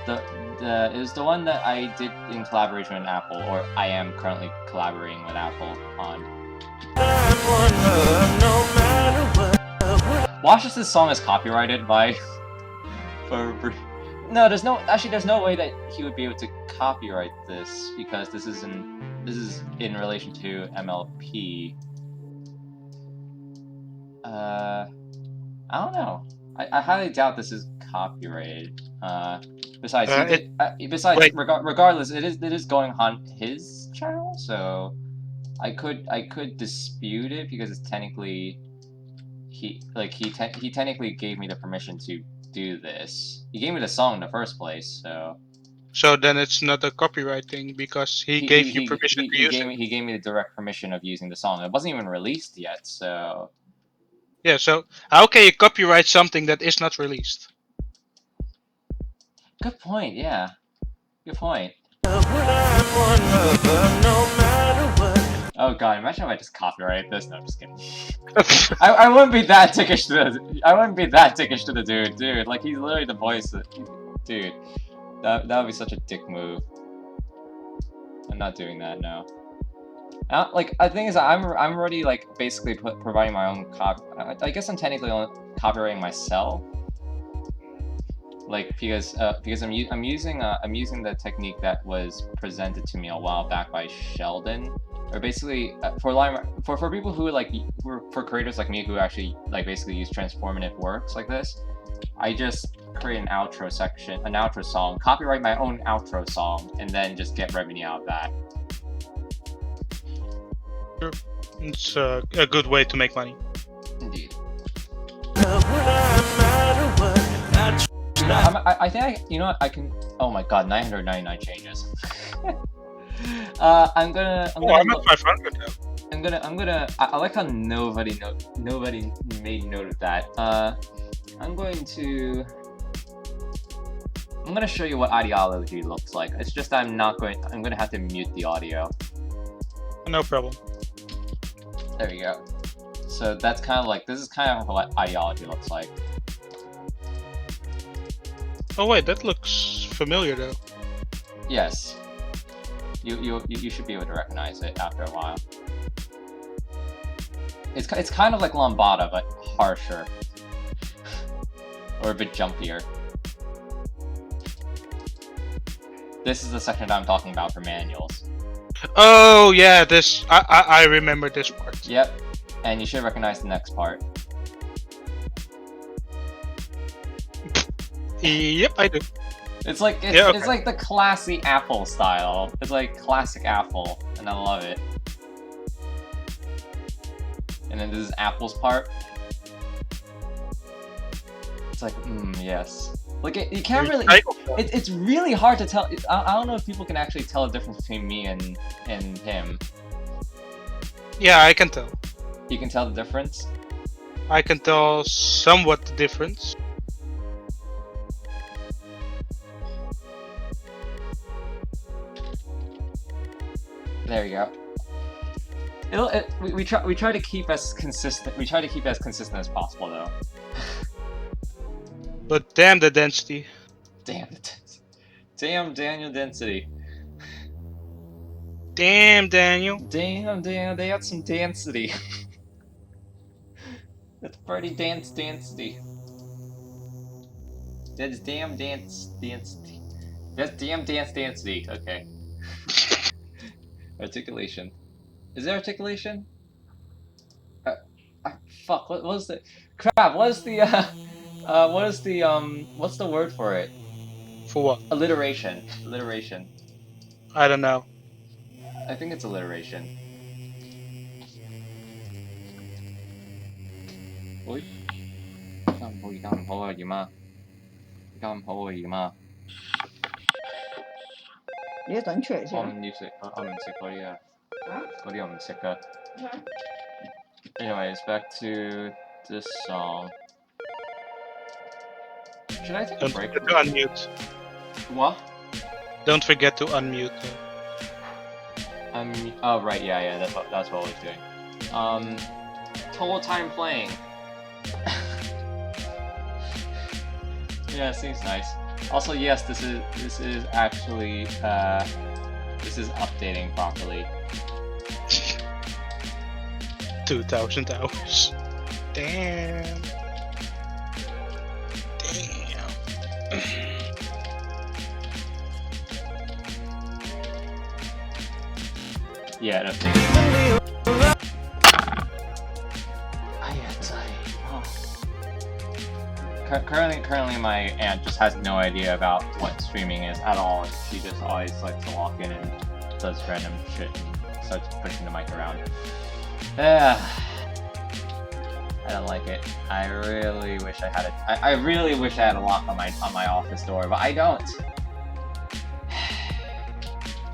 It was the one that I did in collaboration with Apple, or I am currently collaborating with Apple on. Watch this song is copyrighted by... No, there's no way that he would be able to copyright this, because this is in relation to MLP. I don't know. I highly doubt this is copyrighted. Besides, regardless, it is going on his channel, so I could dispute it because it's technically he technically gave me the permission to do this. He gave me the song in the first place, so. So then it's not a copyright thing because he gave you permission to use it. He gave me the direct permission of using the song. It wasn't even released yet, so. Yeah, so how can you copyright something that is not released? Good point, yeah. Good point. Oh god, imagine if I just copyrighted this. No, I'm just kidding. I wouldn't be that dickish to the dude. Like he's literally the voice of, dude. That would be such a dick move. I'm not doing that, no. Like, the thing is, I'm already like basically providing my own I guess I'm technically only copyrighting myself. Like because I'm using the technique that was presented to me a while back by Sheldon, or basically for people who for creators like me who actually like basically use transformative works like this. I just create an outro song, copyright my own outro song, and then just get revenue out of that. Sure. It's a good way to make money. Indeed. I think you know what, I can. Oh my god, 999 changes. I'm at 500 now. I like how nobody made note of that. I'm gonna show you what Ideology looks like. It's just I'm gonna have to mute the audio. No problem. There we go. So that's this is kind of what Ideology looks like. Oh wait, that looks familiar though. Yes. You should be able to recognize it after a while. It's kind of like Lambada, but harsher. Or a bit jumpier. This is the section that I'm talking about for manuals. Oh yeah, this I remember this part. Yep, and you should recognize the next part. Yep, I do. It's like it's like the classy Apple style. It's like classic Apple, and I love it. And then this is Apple's part. It's like, yes. Like you can't really. It's really hard to tell. I don't know if people can actually tell the difference between me and him. Yeah, I can tell. You can tell the difference. I can tell somewhat the difference. There you go. We try to keep as consistent. We try to keep as consistent as possible, though. But damn the density. Damn it. Damn Daniel density. Damn Daniel. Damn, they got some density. That's pretty density. That's damn density. That's damn density. Okay. Articulation. Is there articulation? Fuck. What was the crap? What is the what's the word for it? For what? Alliteration. Alliteration. I don't know. I think it's alliteration. Oi. Come hold you ma. Come hold you ma. 你要等出嚟先。我唔食嗰啲啊。嗰啲我唔食噶。Anyways, back to this song. Should I take a Don't break? forget to unmute. What? Don't forget to unmute. Oh right, yeah, that's what I was doing. Total time playing. Yeah, it seems nice. Also, yes, this is actually this is updating properly. 2,000 hours. Damn. Damn. Yeah, it updates. Currently, my aunt just has no idea about what streaming is at all. She just always likes to walk in and does random shit and starts pushing the mic around. I don't like it. I really wish I had it. I really wish I had a lock on my office door, but I don't.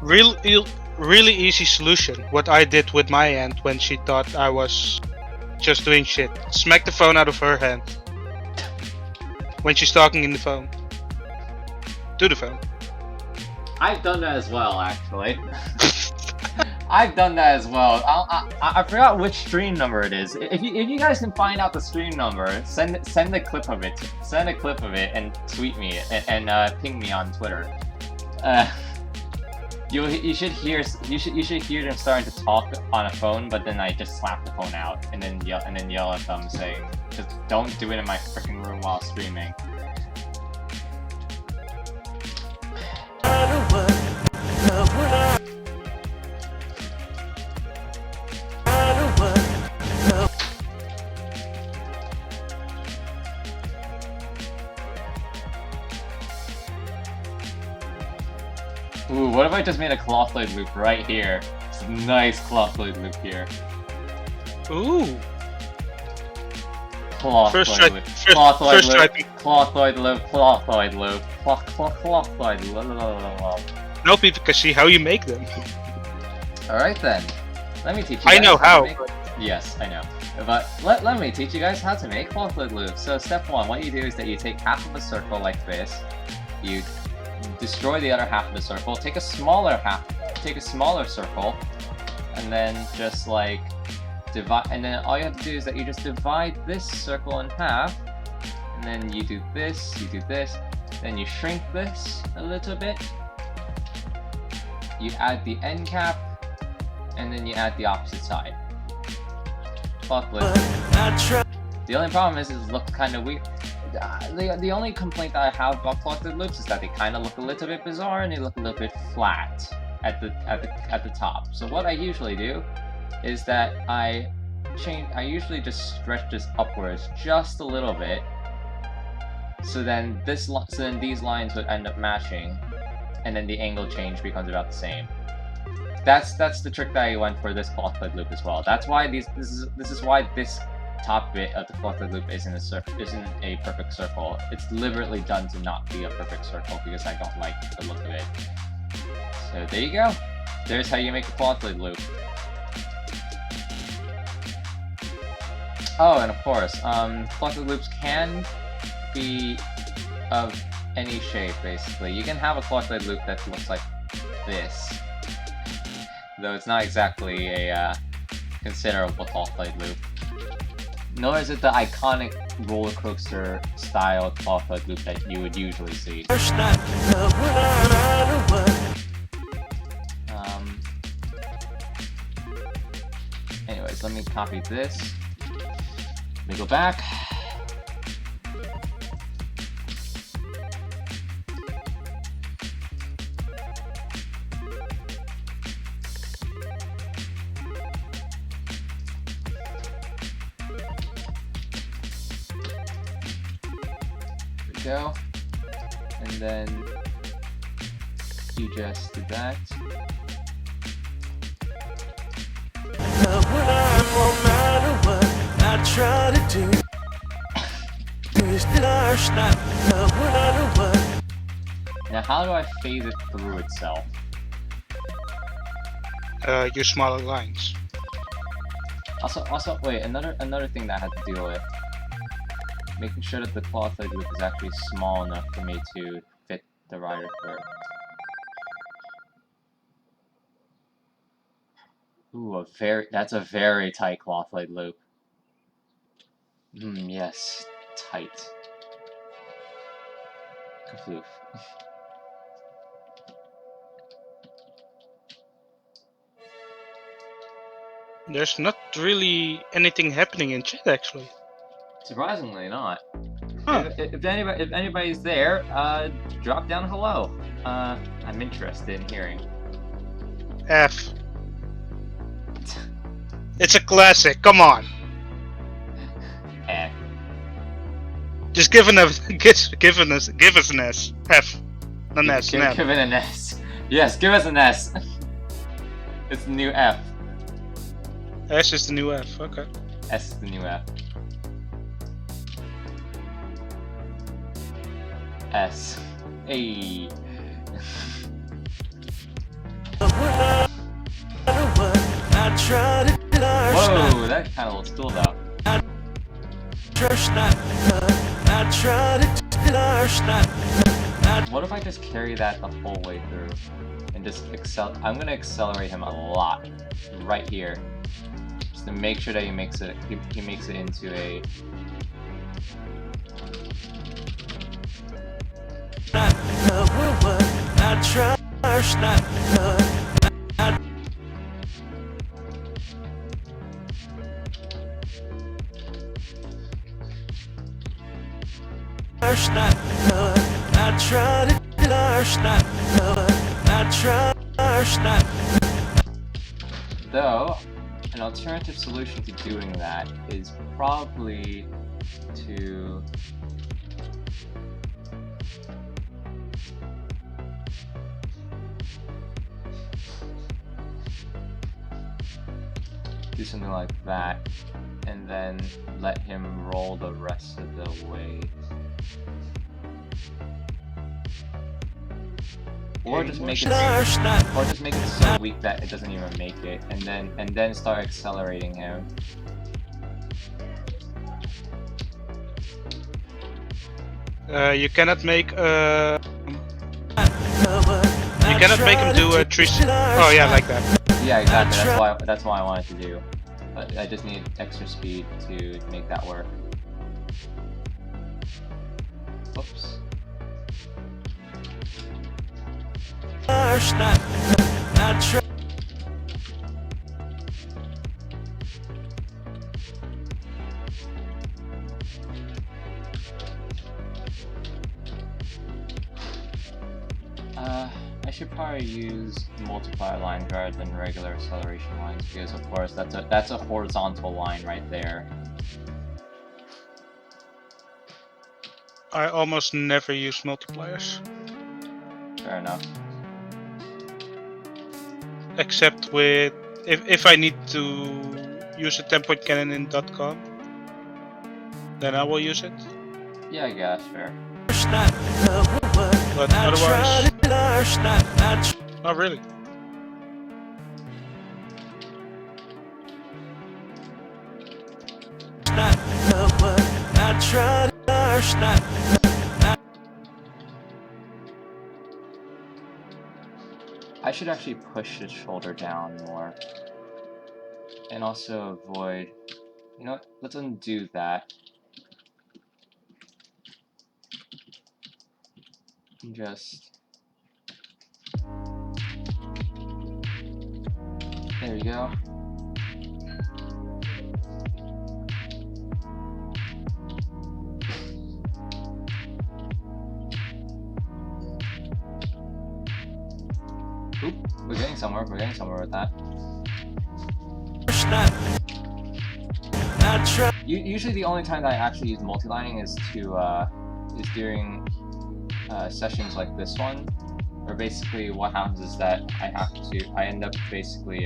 Really easy solution. What I did with my aunt when she thought I was just doing shit. Smack the phone out of her hand. When she's talking in the phone. To the phone. I've done that as well, actually. I've done that as well. I forgot which stream number it is. If you guys can find out the stream number, send a clip of it. Send a clip of it and tweet me and ping me on Twitter. You should hear them starting to talk on a phone, but then I just slap the phone out and then yell at them saying, just don't do it in my freaking room while streaming. Ooh, what if I just made a clothloid loop right here? It's a nice clothloid loop here. Ooh. Clothloid loop. Clothloid loop. Clothloid loop. Clothloid loop. Clothloid loop. No people can see how you make them. Alright then. Let me teach you guys I know how. Yes, I know. But let me teach you guys how to make clothloid loops. So step one, what you do is that you take half of a circle like this. You destroy the other half of the circle, take a smaller circle, and then just like divide, and then all you have to do is that you just divide this circle in half, and then you do this, then you shrink this a little bit, you add the end cap, and then you add the opposite side. The only problem is it looks kind of weird. The only complaint that I have about clothloid loops is that they kind of look a little bit bizarre and they look a little bit flat at the top. So what I usually do is that I usually just stretch this upwards just a little bit. So then these lines would end up matching, and then the angle change becomes about the same. That's the trick that I went for this clothloid loop as well. That's why this is why this top bit of the cloth-thread loop isn't a perfect circle. It's deliberately done to not be a perfect circle because I don't like the look of it. So there you go. There's how you make a cloth-thread loop. Oh, and of course, cloth-thread loops can be of any shape, basically. You can have a cloth-thread loop that looks like this, though it's not exactly a considerable cloth-thread loop. Nor is it the iconic roller coaster style cloth-thread loop that you would usually see. Anyways, let me copy this. Let me go back. Go, and then you just did that. Now, how do I phase it through itself? Use smaller lines. Also, wait, another thing that I had to deal with. Making sure that the cloth-thread loop is actually small enough for me to fit the rider curve. Ooh, that's a very tight cloth-thread loop. Yes, tight. Kafoof. There's not really anything happening in chat, actually. Surprisingly not. Huh. If anybody's there, drop down hello. I'm interested in hearing. F. It's a classic, come on! F. Just give us an S. F. An S, an F. Give it an S. Yes, give us an S. It's the new F. S is the new F, okay. S is the new F. S. Hey. Whoa, that kind of looks cool though. What if I just carry that the whole way through and just I'm gonna accelerate him a lot right here, just to make sure that he makes it into a. Though, an alternative solution to doing that is probably to do something like that, and then let him roll the rest of the way. Or just make it so weak that it doesn't even make it, and then start accelerating him. You cannot make him do a 3. Oh yeah, like that. Yeah, exactly. That's why I wanted to do. But I just need extra speed to make that work. Oops. I should probably use multiplier lines rather than regular acceleration lines because, of course, that's a horizontal line right there. I almost never use multipliers. Fair enough. Except with if I need to use a 10-point cannon in .com, then I will use it. Yeah, I guess, fair. But otherwise, not really. I should actually push his shoulder down more. And also avoid... You know what? Let's undo that. And just... There we go. Oop, we're getting somewhere with that. Usually the only time that I actually use multi-lining is during sessions like this one, where basically what happens is that I end up basically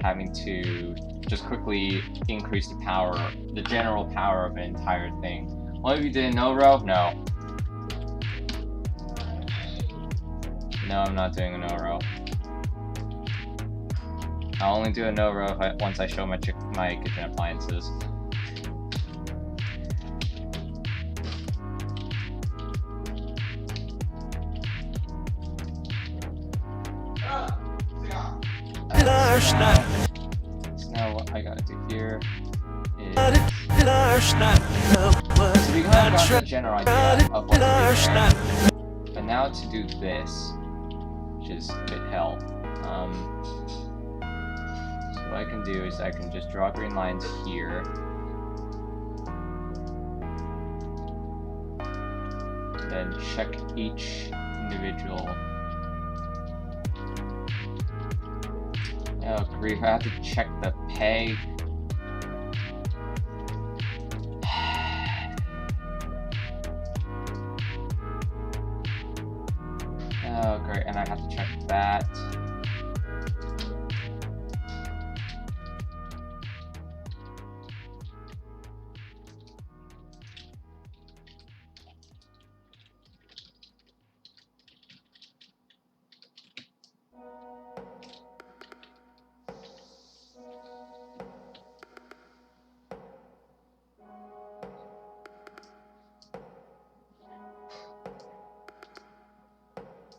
having to just quickly increase the general power of an entire thing. What if you did a no row? No. No, I'm not doing a no row. I'll only do a no row once I show my kitchen appliances. So now what I gotta do here is... So we kind of got the general idea of what to do there. But now to do this, which is a bit hell. So what I can do is I can just draw green lines here. And then check each individual. Oh grief, I have to check the peg. Oh great, and I have to check that.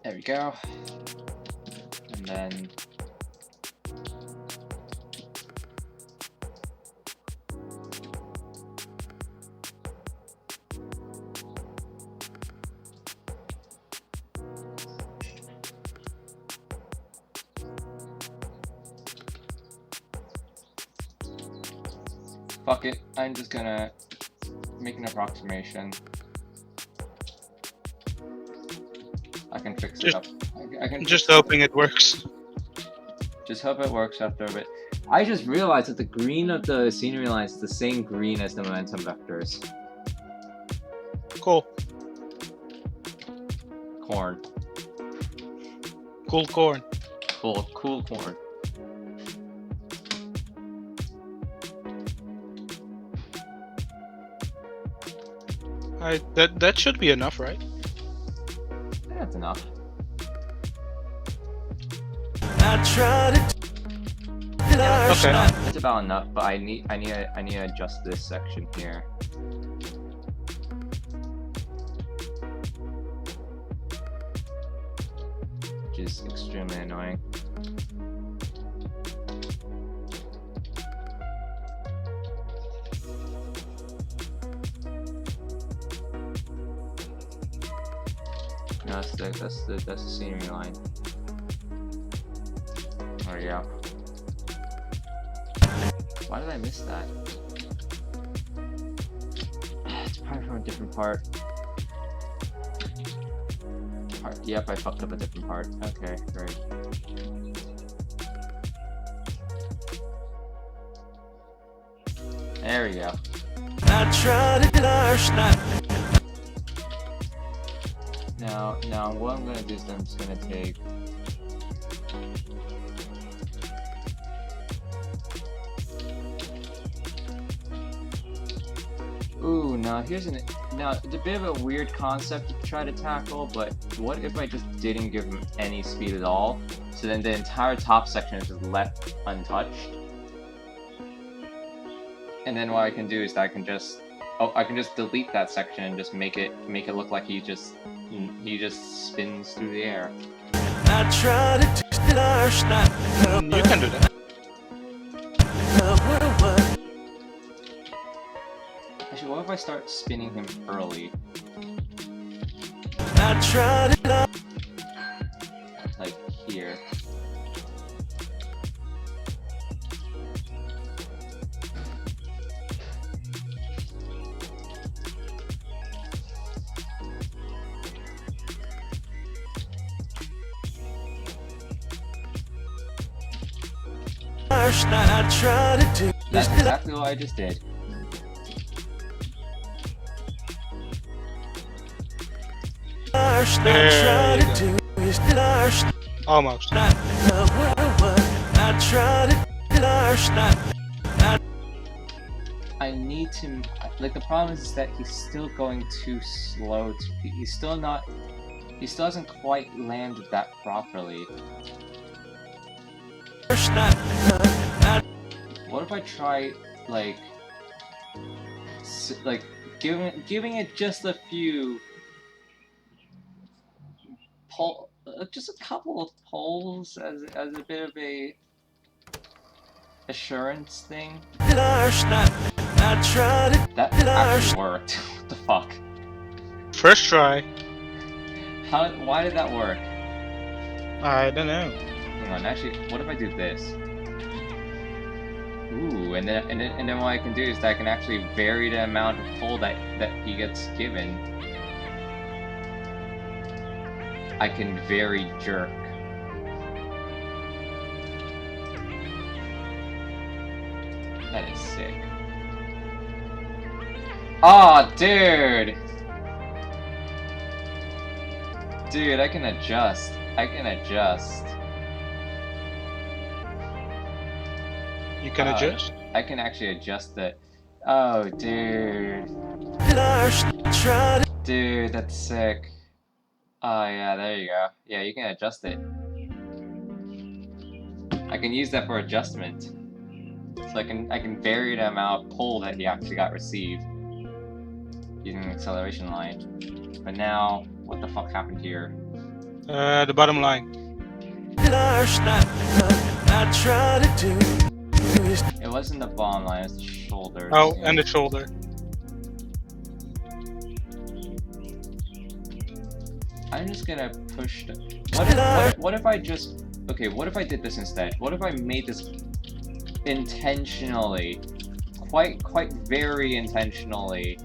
There we go. And then fuck it, I'm just gonna make an approximation. I can fix it up. I can Just hoping it works. Just hope it works after a bit. I just realized that the green of the scenery line is the same green as the momentum vectors. Cool. Corn. Cool corn. Cool corn. That should be enough, right? That's enough. Okay. It's about enough, but I need to adjust this section here. Which is extremely annoying. No, that's the scenery line. There we go. Why did I miss that? It's probably from a different part. Yep, I fucked up a different part. Okay, great. There we go. Now what I'm gonna do is I'm just gonna take Now it's a bit of a weird concept to try to tackle, but what if I just didn't give him any speed at all? So then the entire top section is just left untouched. And then what I can do is that I can just delete that section and just make it look like he just spins through the air. I tried it last night. You can do that. Actually, what if I start spinning him early? I tried it Like here. last night. I tried to do That's exactly what I just did. last night. There Tried you to do is last Almost. night. I tried it last night. I need to, like, the problem is that he's still going too slow to be, he still hasn't quite landed that properly. Last night. What if I try, like giving it just a few just a couple of pulls as a bit of a assurance thing? Last night. I tried it. That actually worked. What the fuck? First try. Why did that work? I don't know. Hang on, actually, what if I do this? Ooh, and then what I can do is that I can actually vary the amount of pull that he gets given. I can vary jerk. That is sick. Oh, dude! Dude, I can adjust. You can adjust. I can actually adjust it. Oh, dude. Last tried it. Dude, that's sick. Oh, yeah, there you go. Yeah, you can adjust it. I can use that for adjustment. So I can vary the amount of pull that he actually got received using the acceleration line. But now, what the fuck happened here? The bottom line. Last night. I tried to do. It wasn't the bottom line, it's the shoulder. Oh, and the shoulder. I'm just gonna push the... What if I just... Okay, what if I did this instead? What if I made this intentionally, quite very intentionally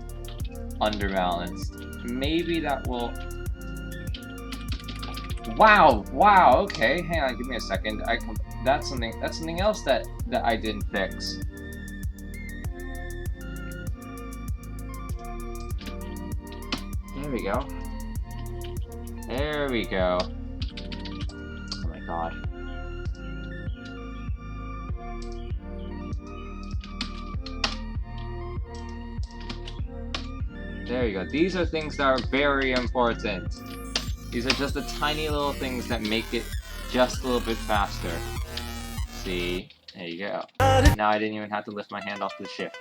underbalanced? Maybe that will... Wow, okay, hang on, give me a second. That's something else that I didn't fix. There we go. There we go. Oh my god. There you go. These are things that are very important. These are just the tiny little things that make it just a little bit faster. See? There you go. Now I didn't even have to lift my hand off the shift.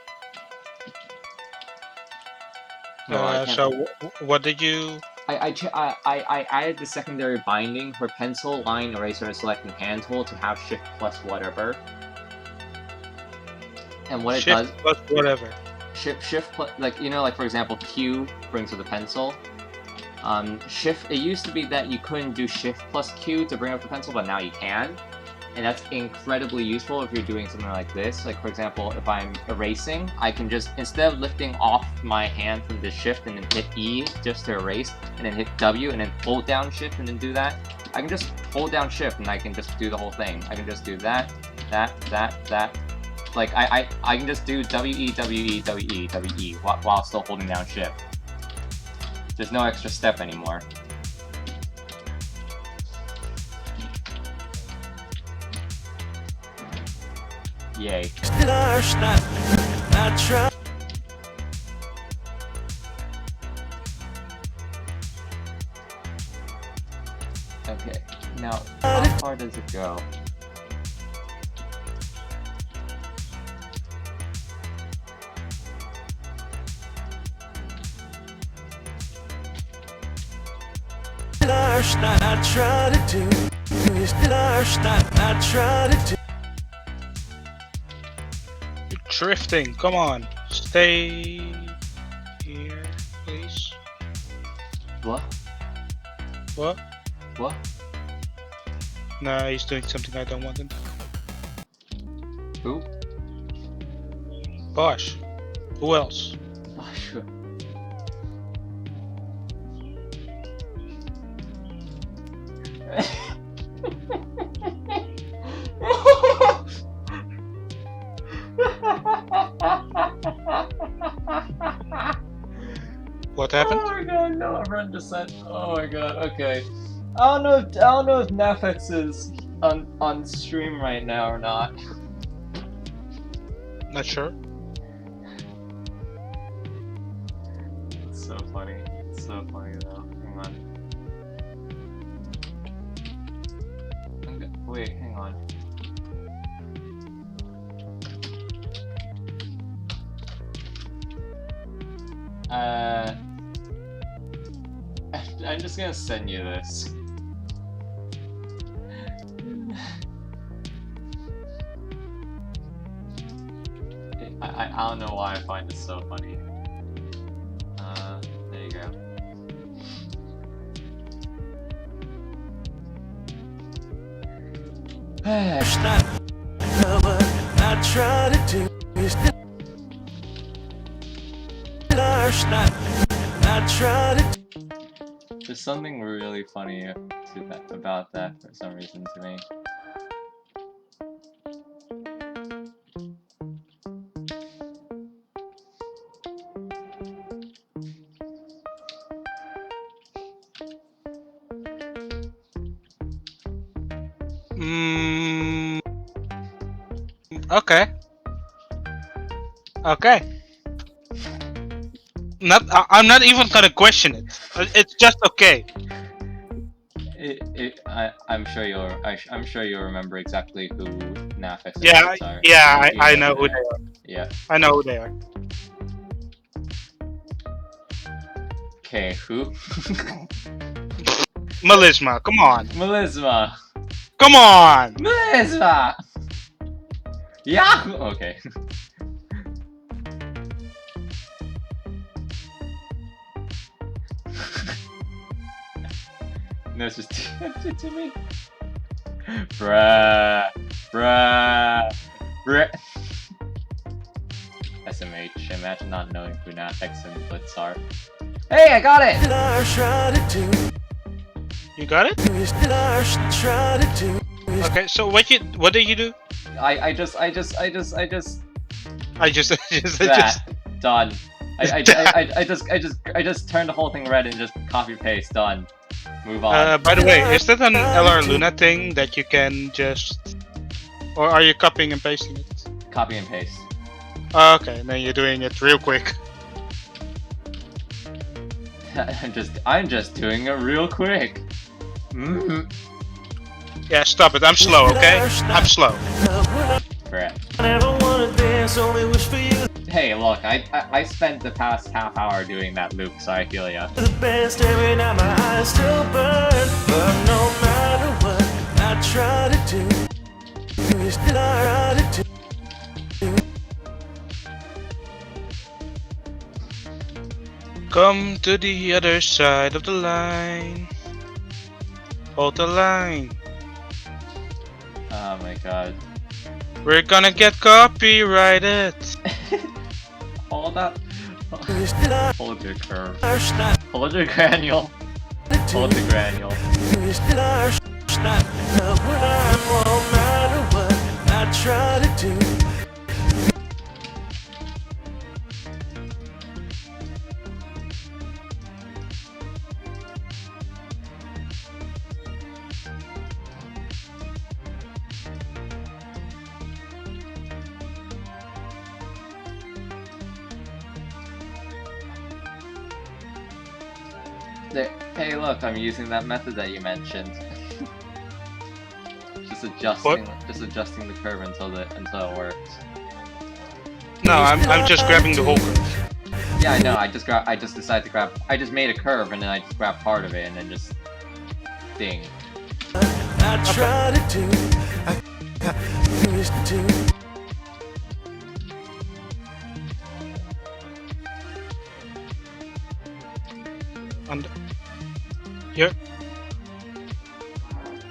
So what did you... I added the secondary binding for pencil, line, eraser, and selecting hand tool to have shift plus whatever. And what it does... Shift plus whatever. Shift plus, like, you know, like for example, Q brings with a pencil. Shift, it used to be that you couldn't do shift plus Q to bring up the pencil, but now you can. And that's incredibly useful if you're doing something like this. Like for example, if I'm erasing, I can just, instead of lifting off my hand from the shift and then hit E just to erase, and then hit W and then hold down shift and then do that, I can just hold down shift and I can just do the whole thing. I can just do that. Like I can just do WE while still holding down shift. There's no extra step anymore. Yay. Last night. I tried. does it go? I try to do. I try to do. You're drifting. Come on. Stay here, please. What? What? What? Nah, he's doing something I don't want him. Who? Bosh. Who else? Oh, sure. What happened? Oh my god, no, I've run descent. Oh my god, okay. I don't know if Nafex is on stream right now or not. Not sure. It's so funny. It's so funny though. Hang on. Wait, hang on. I'm just gonna send you this. I don't know why I find this so funny. There you go. I try to do. I try to. There's something really funny about that for some reason to me. Okay. Okay. I'm not even gonna question it. It's just okay. I'm sure I'm sure you'll remember exactly who Nafex Yeah, are. yeah, I know who they are. Yeah. I know who they are. Okay, who? Malizma, come on. Malizma. Come on! Malizma! Yahoo! Okay. No, it's just tempted to me. Bruh. SMH, imagine not knowing who Nafex and Blitz are. Hey, I got it! You got it? Okay, so what did you do? I just I just that done. I just turned the whole thing red and just copy paste done. Move on. By the way, is that an LR Luna thing that you can just, or are you copying and pasting it? Copy and paste. Okay, and then you're doing it real quick. I'm just doing it real quick. Yeah, stop it. I'm slow, okay? I'm slow. Crap. I never wanted this, only wish for you Hey, look, I spent the past half hour doing that loop, so I feel ya. the best. Every night my eyes still burn, but no matter what I try to do, you still try to do. Come to the other side of the line. Hold the line. Oh my god. We're gonna get copyrighted. Hold up. Hold your curve. Hold your granule. Hold the granule. You still are not no matter what I try to do. Hey, look, I'm using that method that you mentioned. just adjusting the curve until it works. No, I'm just grabbing the whole curve. Yeah, I know. I just decided to grab. I just made a curve and then I just grabbed part of it and then just ding. I try to do, I used to. Here.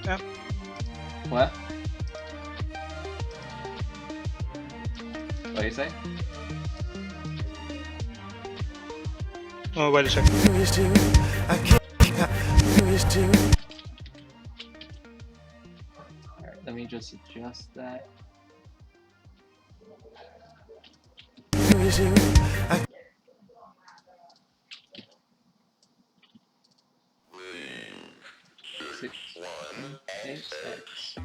Yeah. What? What do you say? Oh, wait a second. Used to, I can't, used to. Alright, let me just adjust that. Used to, I 6, 8, 6.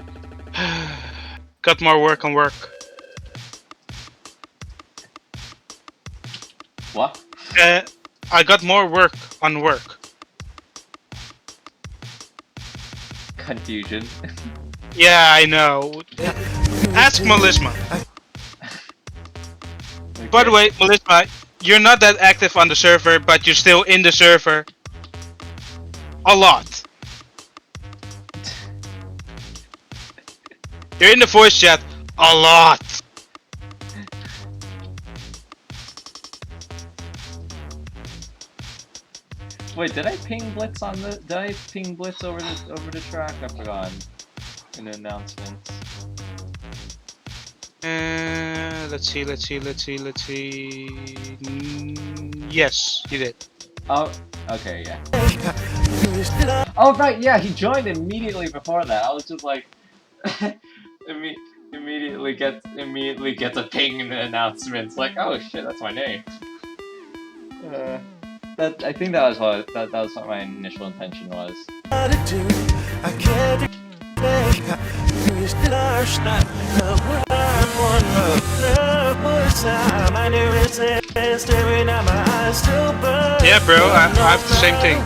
Got more work on work. What? I got more work on work. Confusion. Yeah, I know. Ask Malizma. Okay. By the way, Malizma, you're not that active on the server, but you're still in the server. A lot. You're in the voice chat. A lot. Wait, did I ping Blitz on the? Did I ping Blitz over the track? I forgot. In the announcements. Let's see. Yes, you did. Oh, okay, yeah. Oh right, yeah, he joined immediately before that. I was just like, immediately gets a ping in the announcements. Like, oh shit, that's my name. I think that was what my initial intention was. Yeah, bro, I have the same thing.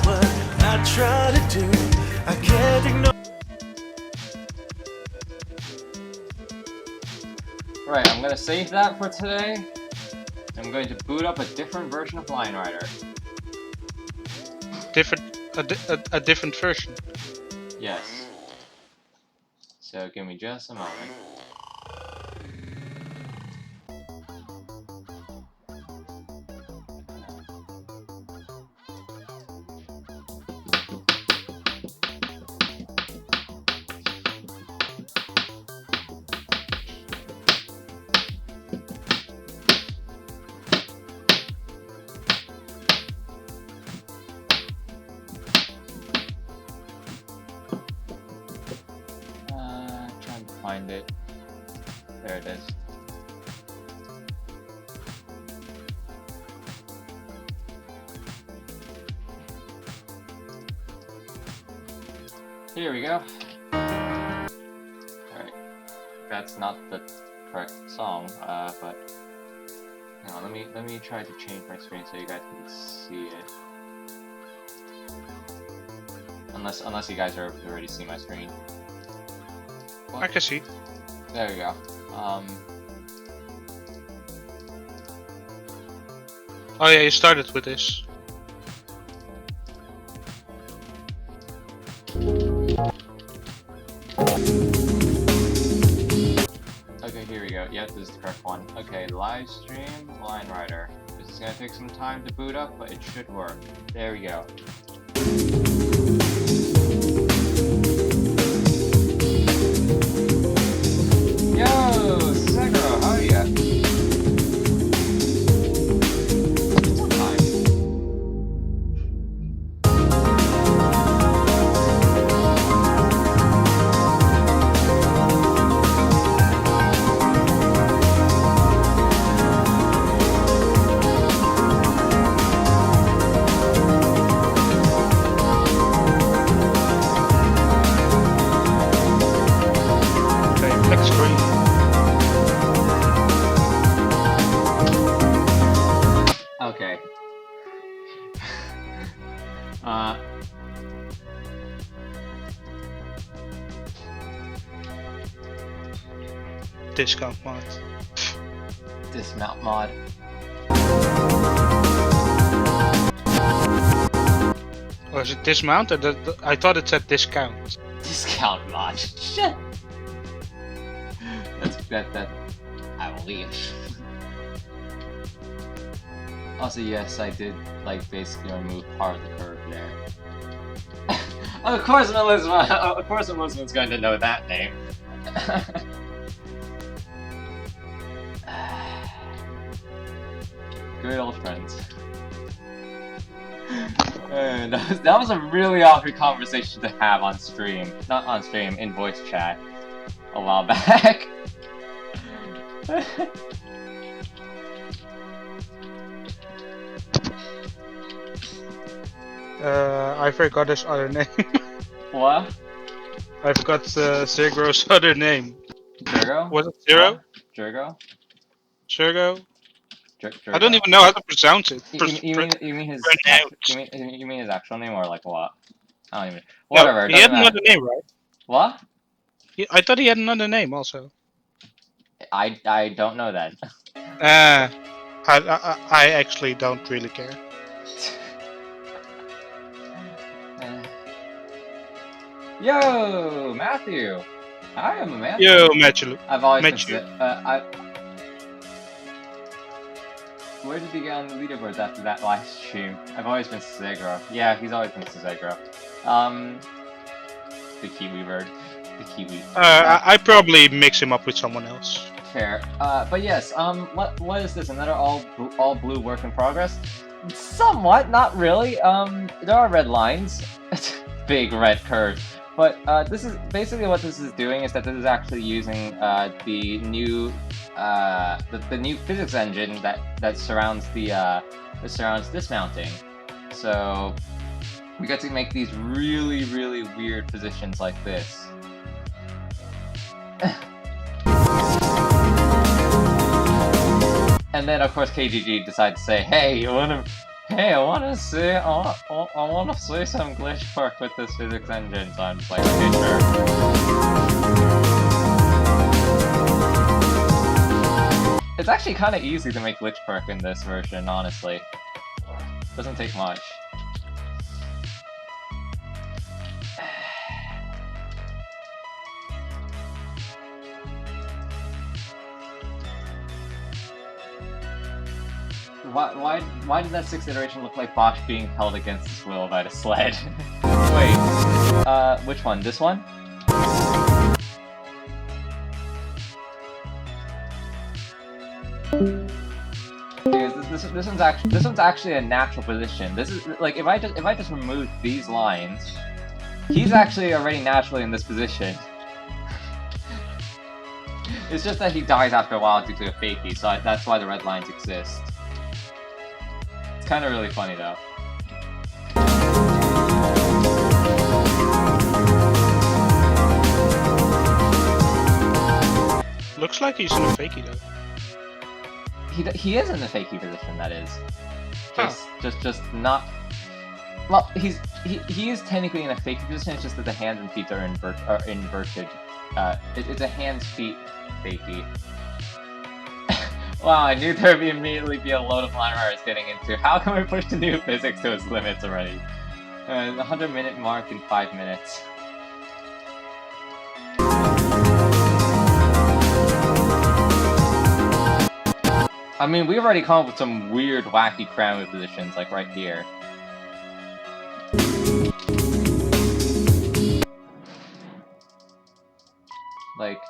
Right, I'm gonna save that for today. I'm going to boot up a different version of Line Rider. A different version. Yes. So give me just a moment. Trying to find it. There it is. Here we go. Alright. That's not the correct song, but hang on, let me try to change my screen so you guys can see it. Unless you guys are already see my screen. I can see. There we go. Oh yeah, you started with this. Okay, here we go. Yep, this is the correct one. Okay, live stream, Line Rider. This is gonna take some time to boot up, but it should work. There we go. Yo, Seguro, how are ya? It's on time. Okay, black screen. Okay. discount mod. Dismount mod. Or is it dismount? Or I thought it said discount. Discount mod. Shit. That I will leave. Also, yes, I did like basically remove part of the curve there. Of course, Malizma. Of course, Malizma's going to know that name. Good old friends. That was a really awkward conversation to have on stream. Not on stream, in voice chat. A while back. I forgot his other name. What? I forgot Zergo's other name. Jergo? Was it Zero? Jergo? Zergo? Jergo? I don't even know how to pronounce it. You mean his you mean his actual name or like what? I don't even. No, Whatever. he had another name, right? What? I thought he had another name also. I don't know that. I actually don't really care. Yo, Matthew. I am a Matthew. Yo, Matthew. I've always Matthew. been. Where did he get on the leaderboards after that live stream? I've always been Segro. Yeah, he's always been Segro. The Kiwi bird. The Kiwi. I probably mix him up with someone else. Fair. But yes, what is this? Another all blue work in progress? Somewhat, not really. There are red lines. Big red curve. But this is basically what this is doing is that this is actually using the new physics engine that surrounds dismounting. So we get to make these really weird positions like this. And then of course KGG decides to say, hey, I wanna see some glitch work with this physics engine. So I'm just like, okay, sure. It's actually kind of easy to make glitch perk in this version, honestly. Doesn't take much. Why did that 6th iteration look like Bosch being held against his will by the sled? Wait, which one? This one? Because this one's actually a natural position. This is like if I just remove these lines, he's actually already naturally in this position. It's just that he dies after a while due to a fakie, so that's why the red lines exist. It's kind of really funny though. Looks like he's in a fakie though. He is in the fakie position, that is. Huh. Just not. Well, he is technically in a fakie position. It's just that the hands and feet are inverted. It's a hands feet fakie. Wow, I knew there'd immediately be a load of line I was getting into. How can we push the new physics to its limits already? The 100-minute mark in 5 minutes. I mean, we've already come up with some weird, wacky crown positions, like right here. Like...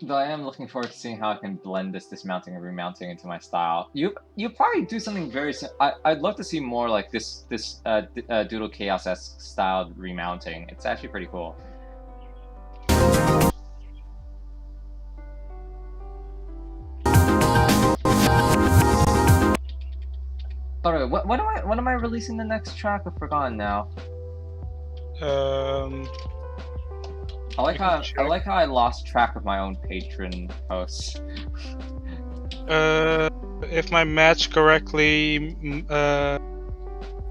Though I am looking forward to seeing how I can blend this dismounting and remounting into my style. You probably do something very I'd love to see more like this Doodle Chaos-esque styled remounting. It's actually pretty cool. By the way, when am I releasing the next track? I've forgotten now. I like how I lost track of my own patron posts. If my math's correctly,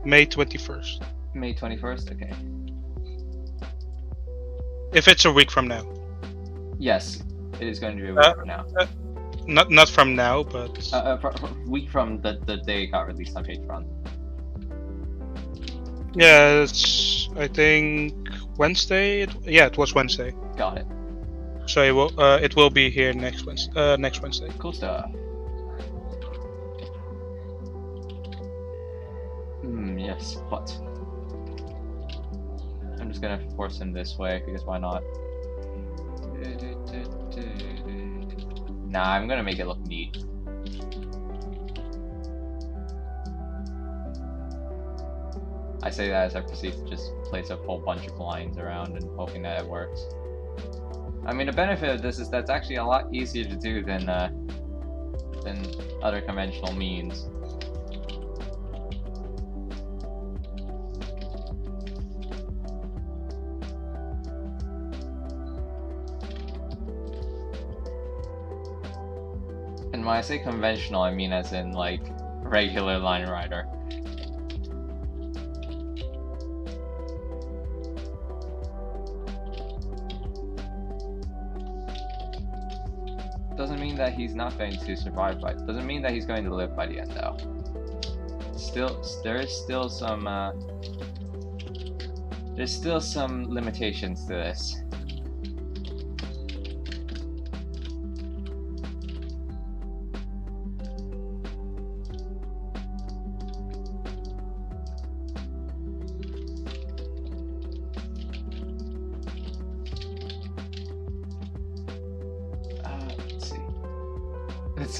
May 21st. May 21st. Okay. If it's a week from now. Yes, it is going to be a week from now. Not from now, but A week from the day it got released on Patreon. yeah, it's I think Wednesday. It was Wednesday. Got it. So it will be here next Wednesday. Cool stuff. Yes, but I'm just gonna force him this way because why not? Nah, I'm gonna make it look neat. I say that as I proceed to just place a whole bunch of lines around and hoping that it works. I mean, the benefit of this is that's actually a lot easier to do than other conventional means. And when I say conventional, I mean as in, like, regular line writer. Doesn't mean that he's not going to survive by it. Doesn't mean that he's going to live by the end, though. There is still some, there's still some limitations to this.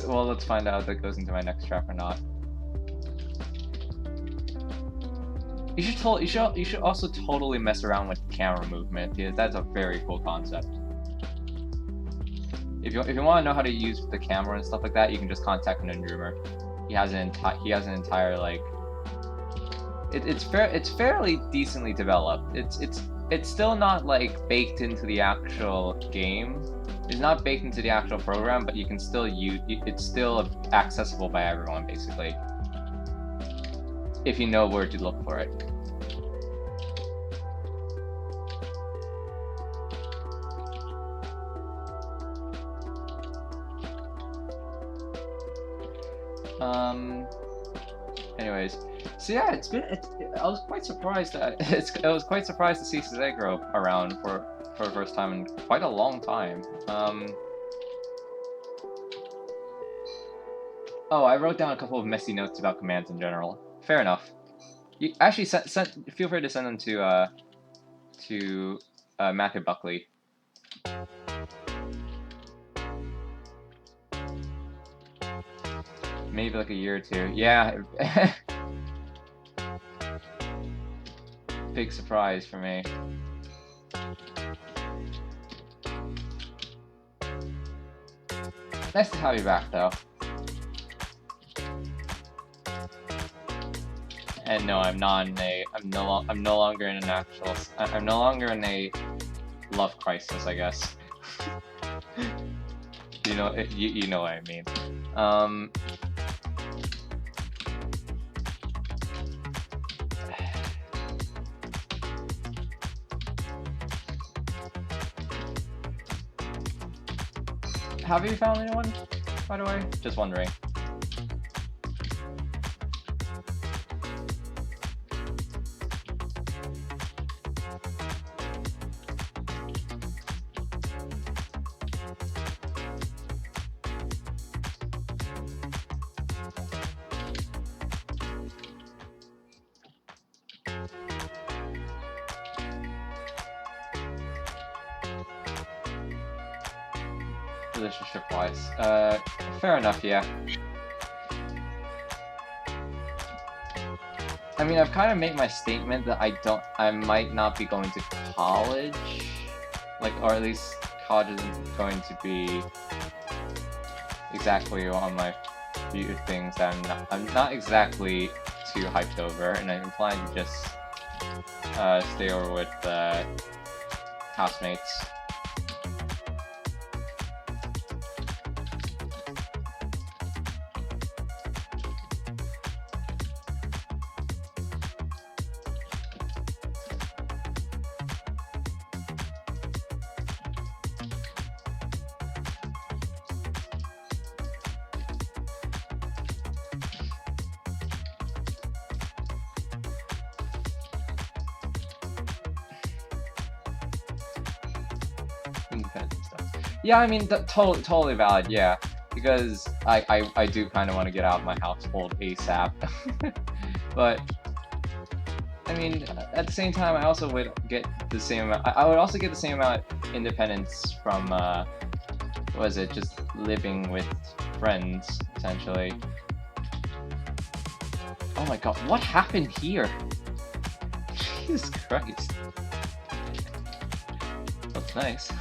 Well, let's find out if that goes into my next track or not. You should also totally mess around with camera movement, because that's a very cool concept. If you want to know how to use the camera and stuff like that, you can just contact Dreamer. He has an entire like. It's fairly decently developed. It's still not like baked into the actual game. It's not baked into the actual program, but you can still use it's still accessible by everyone, basically, if you know where to look for it. Anyways, so yeah, I was quite surprised that I was quite surprised to see Segro around for the first time in quite a long time. Oh, I wrote down a couple of messy notes about commands in general. Fair enough. You actually feel free to send them to Matthew Buckley. Maybe like a year or two. Yeah. Big surprise for me. Nice to have you back, though. And no, I'm no longer in a love crisis, I guess. you know what I mean. Have you found anyone, by the way? Just wondering. Relationship-wise, fair enough, yeah. I mean, I've kind of made my statement that I might not be going to college, like, or at least college isn't going to be exactly on my few things that I'm not exactly too hyped over, and I'm planning to just stay over with housemates. Yeah, I mean, totally valid, yeah. Because I do kind of want to get out of my household ASAP. But, I mean, at the same time, I also would get the same amount. I would also get the same amount of independence from, what was it, just living with friends, essentially. Oh my god, what happened here? Jesus Christ. That's nice.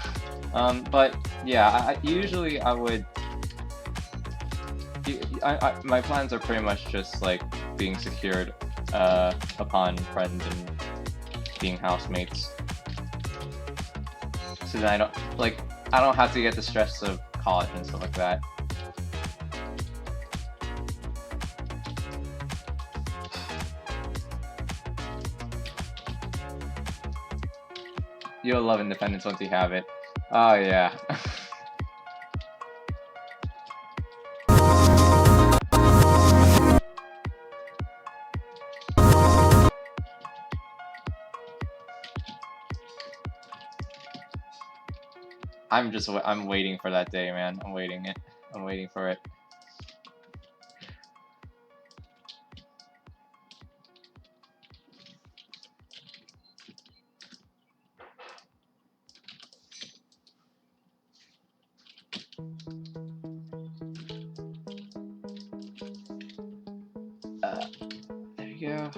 But yeah, usually I would. My plans are pretty much just like being secured upon friends and being housemates, so that I don't have to get the stress of college and stuff like that. You'll love independence once you have it. Oh yeah. I'm waiting for that day, man. I'm waiting for it. There you go.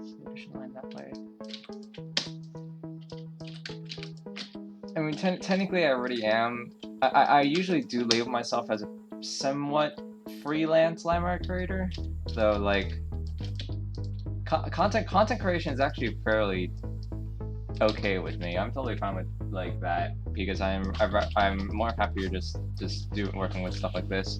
Solution line that way. I mean, technically I already am. I usually do label myself as a somewhat freelance line art creator, though like content creation is actually fairly okay with me. I'm totally fine with like that because I'm more happier just working with stuff like this.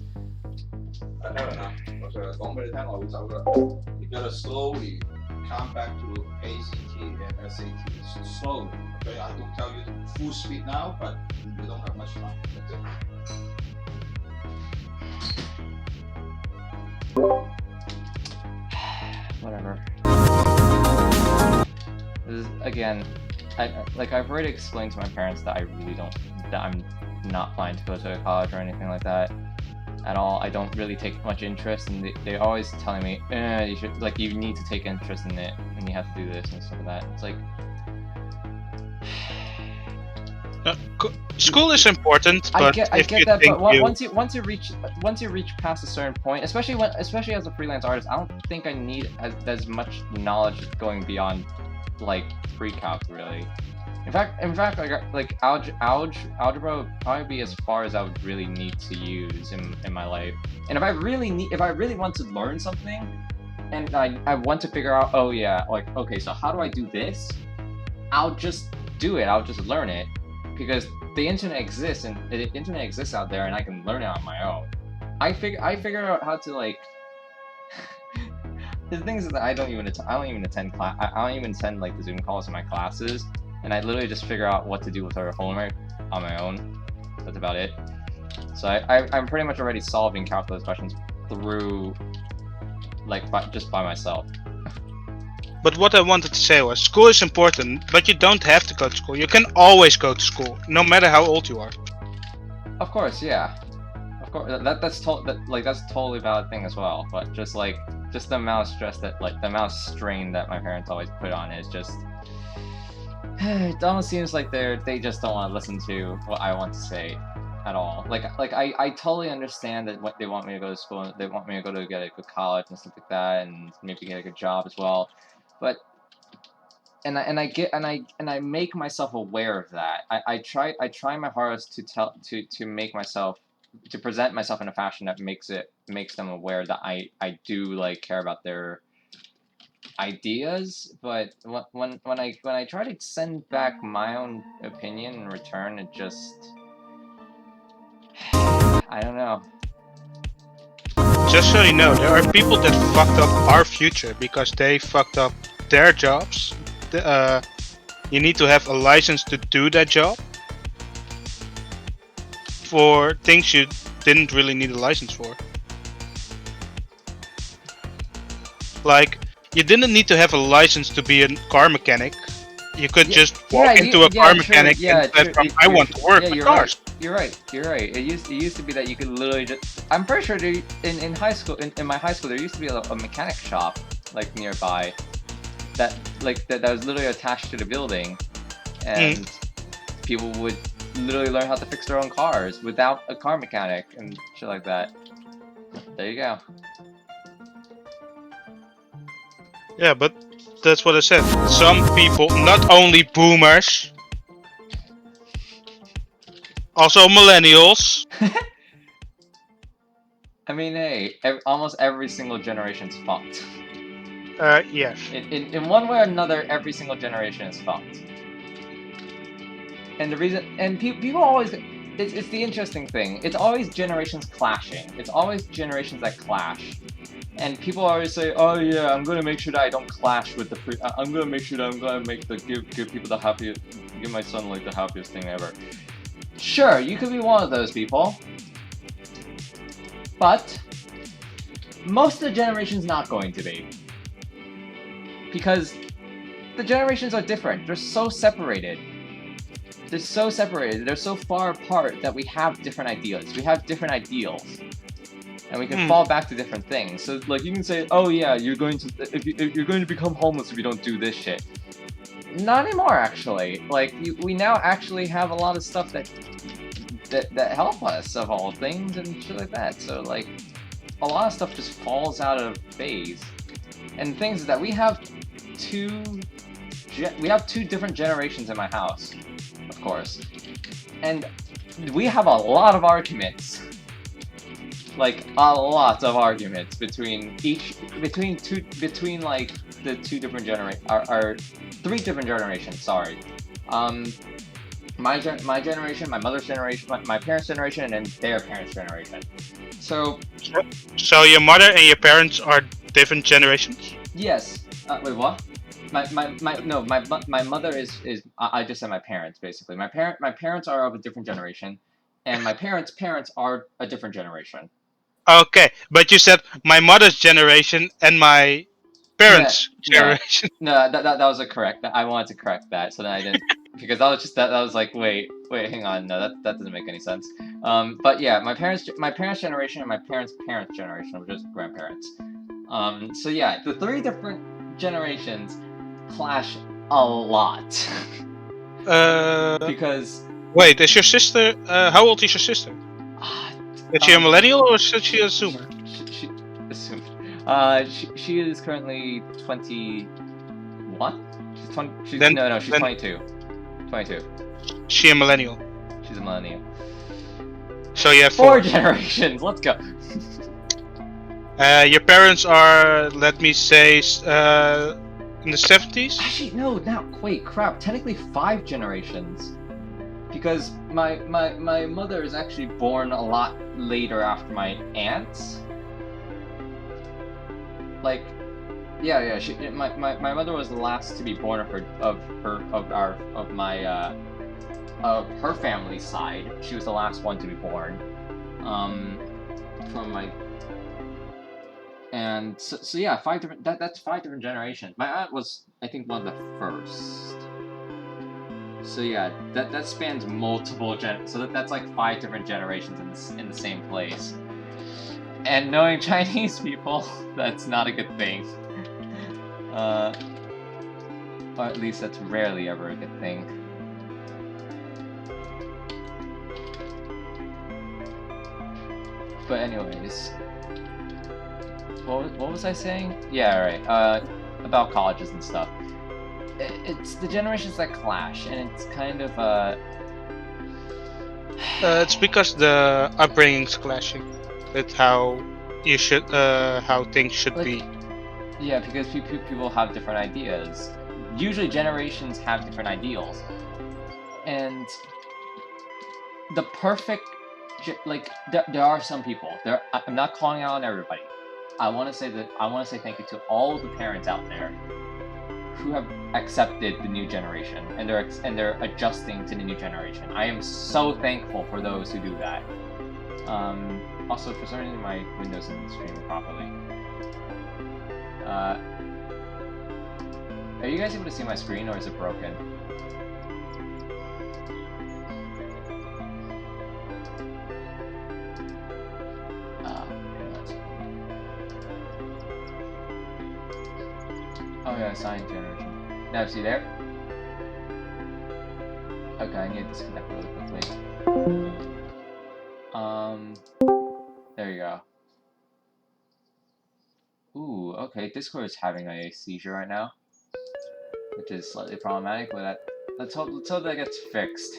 You gotta slowly come back to ACT and SAT slowly. Okay, I don't tell you full speed now, but you don't have much time. That's it. Whatever. This is, again, I've already explained to my parents that I'm not planning to go to college or anything like that at all. I don't really take much interest, and they're always telling me, you should, you need to take interest in it, and you have to do this and stuff like that. It's like, school is important, but I get that. But once you reach past a certain point, especially as a freelance artist, I don't think I need as much knowledge going beyond like pre-calc really. In fact, algebra would probably be as far as I would really need to use in my life. And if I really want to learn something, and I want to figure out, oh yeah, like okay, so how do I do this? I'll just do it. I'll just learn it, because the internet exists, and the internet exists out there, and I can learn it on my own. I figure out how to like. The thing is that I don't even attend class. I don't even attend like the Zoom calls in my classes, and I literally just figure out what to do with our homework on my own. That's about it. So I'm pretty much already solving calculus questions through just by myself. But what I wanted to say was, school is important, but you don't have to go to school. You can always go to school, no matter how old you are. Of course, yeah. Of course, that's totally valid thing as well. But just the amount of stress that the amount of strain that my parents always put on it is just. It almost seems like they just don't want to listen to what I want to say at all. I totally understand that they want me to go to school, they want me to get a good college and stuff like that, and maybe get a good job as well. But I make myself aware of that. I try my hardest to make myself to present myself in a fashion that makes them aware that I do like care about their ideas. But when I try to send back my own opinion in return, it just I don't know. Just so you know, there are people that fucked up our future because they fucked up their jobs. You need to have a license to do that job for things you didn't really need a license for. Like, you didn't need to have a license to be a car mechanic. You could just walk into a car mechanic and say, I want to work with cars. Right. You're right. It used to be that you could literally just. I'm pretty sure in high school, in my high school, there used to be a mechanic shop like nearby, that was literally attached to the building, and people would literally learn how to fix their own cars without a car mechanic and shit like that. There you go. Yeah, but that's what I said. Some people, not only boomers, also millennials. I mean, hey, almost every single generation's fucked. Yes. In one way or another, every single generation is fucked. And the reason, and people always, it's the interesting thing. It's always generations clashing. It's always generations that clash. And people always say, "Oh yeah, I'm gonna make sure that I don't clash with the. I'm gonna make sure that I'm gonna make give people the happiest, give my son like the happiest thing ever." Sure, you could be one of those people, but most of the generation's not going to be, because the generations are different. They're so separated. They're so separated. They're so far apart that we have different ideas. We have different ideals. And we can fall back to different things. So, like, you can say, "Oh yeah, you're going to become homeless if you don't do this shit." Not anymore, actually. Like, we now actually have a lot of stuff that help us, of all things, and shit like that. So, like, a lot of stuff just falls out of phase. And things that we have two different generations in my house, of course, and we have a lot of arguments. Like, a lot of arguments between like the two different three different generations, sorry. My generation, my mother's generation, my parents' generation, and then their parents' generation. So your mother and your parents are different generations? Yes. Wait, what? My mother is I just said my parents, basically. My parents are of a different generation, and my parents' parents are a different generation. Okay, but you said my mother's generation and my parents' generation. No, that was a correct. I wanted to correct that, so then I didn't, because that was just that was like, wait, hang on, no, that doesn't make any sense. But yeah, my parents' generation and my parents' generation, which is grandparents. So yeah, the three different generations clash a lot. Because wait, is your sister? How old is your sister? Is she a millennial or is she a zoomer? She assumed. She is currently 21. She's 20. She's 22. 22. She a millennial. She's a millennial. So you have four generations. Let's go. Your parents are, let me say, in the 70s? Actually, no. Wait, crap. Technically 5 generations. Because my mother is actually born a lot later after my aunts. Like, yeah. My mother was the last to be born of her family's side. She was the last one to be born. From my. And so yeah, 5 different. That's 5 different generations. My aunt was, I think, one of the first. So yeah, that spans multiple so that's like 5 different generations in the same place. And knowing Chinese people, that's not a good thing. Or at least that's rarely ever a good thing. But anyways, what was I saying? Yeah, right. About colleges and stuff. It's the generations that clash, and it's kind of It's because the upbringing's clashing with how you should, how things should Like- be. Yeah, because people have different ideas. Usually generations have different ideals. And the perfect, like, there are some people. I'm not calling out on everybody. I want to say thank you to all the parents out there who have accepted the new generation and they're adjusting to the new generation. I am so thankful for those who do that. Also, for some reason, my Windows isn't streaming properly. Are you guys able to see my screen, or is it broken? Oh yeah, sign generation. Now, see there? Okay, I need to disconnect really quickly. There you go. Ooh, okay, Discord is having a seizure right now, which is slightly problematic, but let's hope that gets fixed.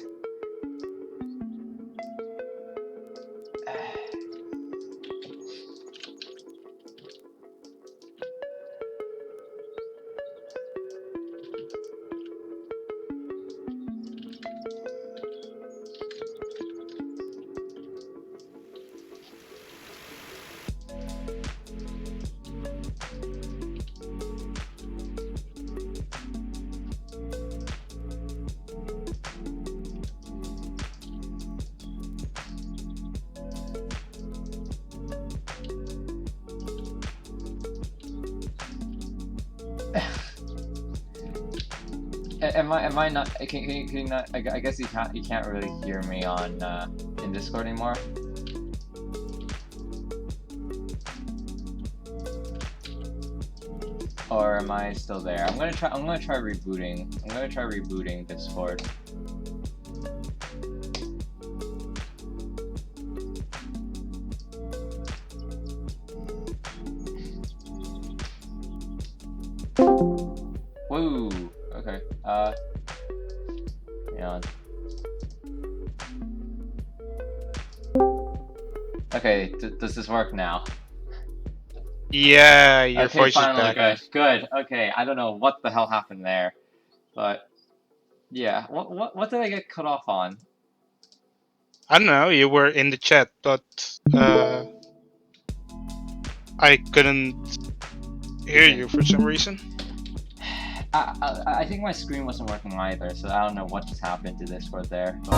Am I not? Can you not? I guess you can't really hear me on in Discord anymore. Or am I still there? I'm gonna try rebooting. I'm gonna try rebooting Discord. Whoa. Okay. Hang on. Okay. Does this work now? Yeah, your Okay, voice finally, is back. good. Okay, I don't know what the hell happened there, but yeah. What did I get cut off on? I don't know. You were in the chat, but I couldn't hear you for some reason. I think my screen wasn't working either, so I don't know what just happened to Discord there. A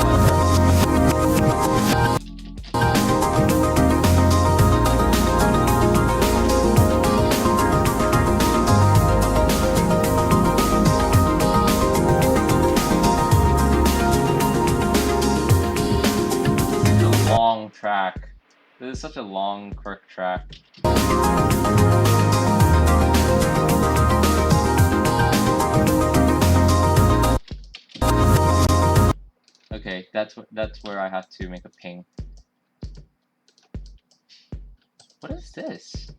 long track. This is such a long, quick track. Okay, that's where I have to make a ping. What is this?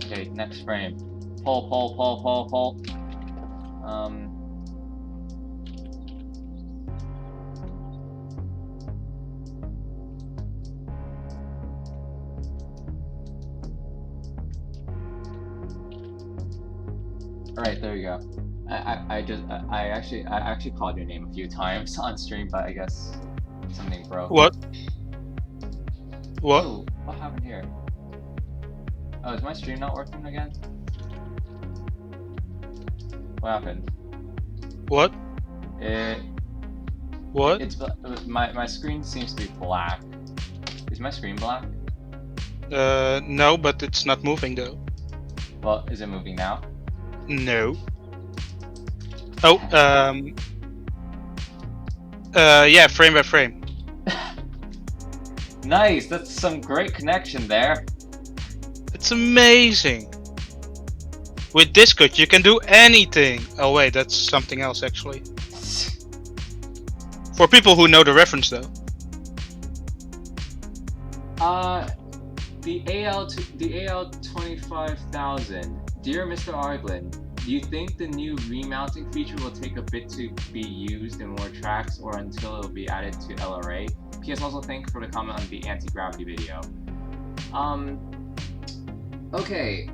Okay, next frame. Pull. Alright, there you go. I actually called your name a few times on stream, but I guess something broke. What? What? Oh, what happened here? Oh, is my stream not working again? What happened? What? What? It's my screen seems to be black. Is my screen black? No, but it's not moving though. Well, is it moving now? No. Oh, yeah, frame by frame. Nice, that's some great connection there. It's amazing. With Discord, you can do anything. Oh wait, that's something else actually. For people who know the reference though. the AL 25,000. Dear Mr. Arglin, do you think the new remounting feature will take a bit to be used in more tracks or until it will be added to LRA? P.S. Also thank you for the comment on the anti-gravity video. Okay.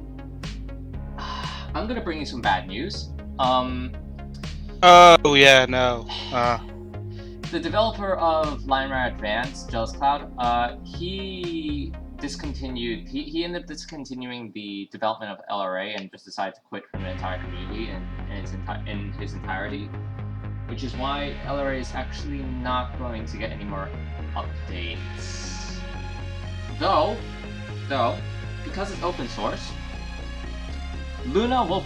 I'm gonna bring you some bad news. Oh yeah, no. The developer of LimeWire Advanced, Jealous Cloud, he discontinued. He ended up discontinuing the development of LRA and just decided to quit from the entire community in his entirety, which is why LRA is actually not going to get any more updates. Though, because it's open source, Luna will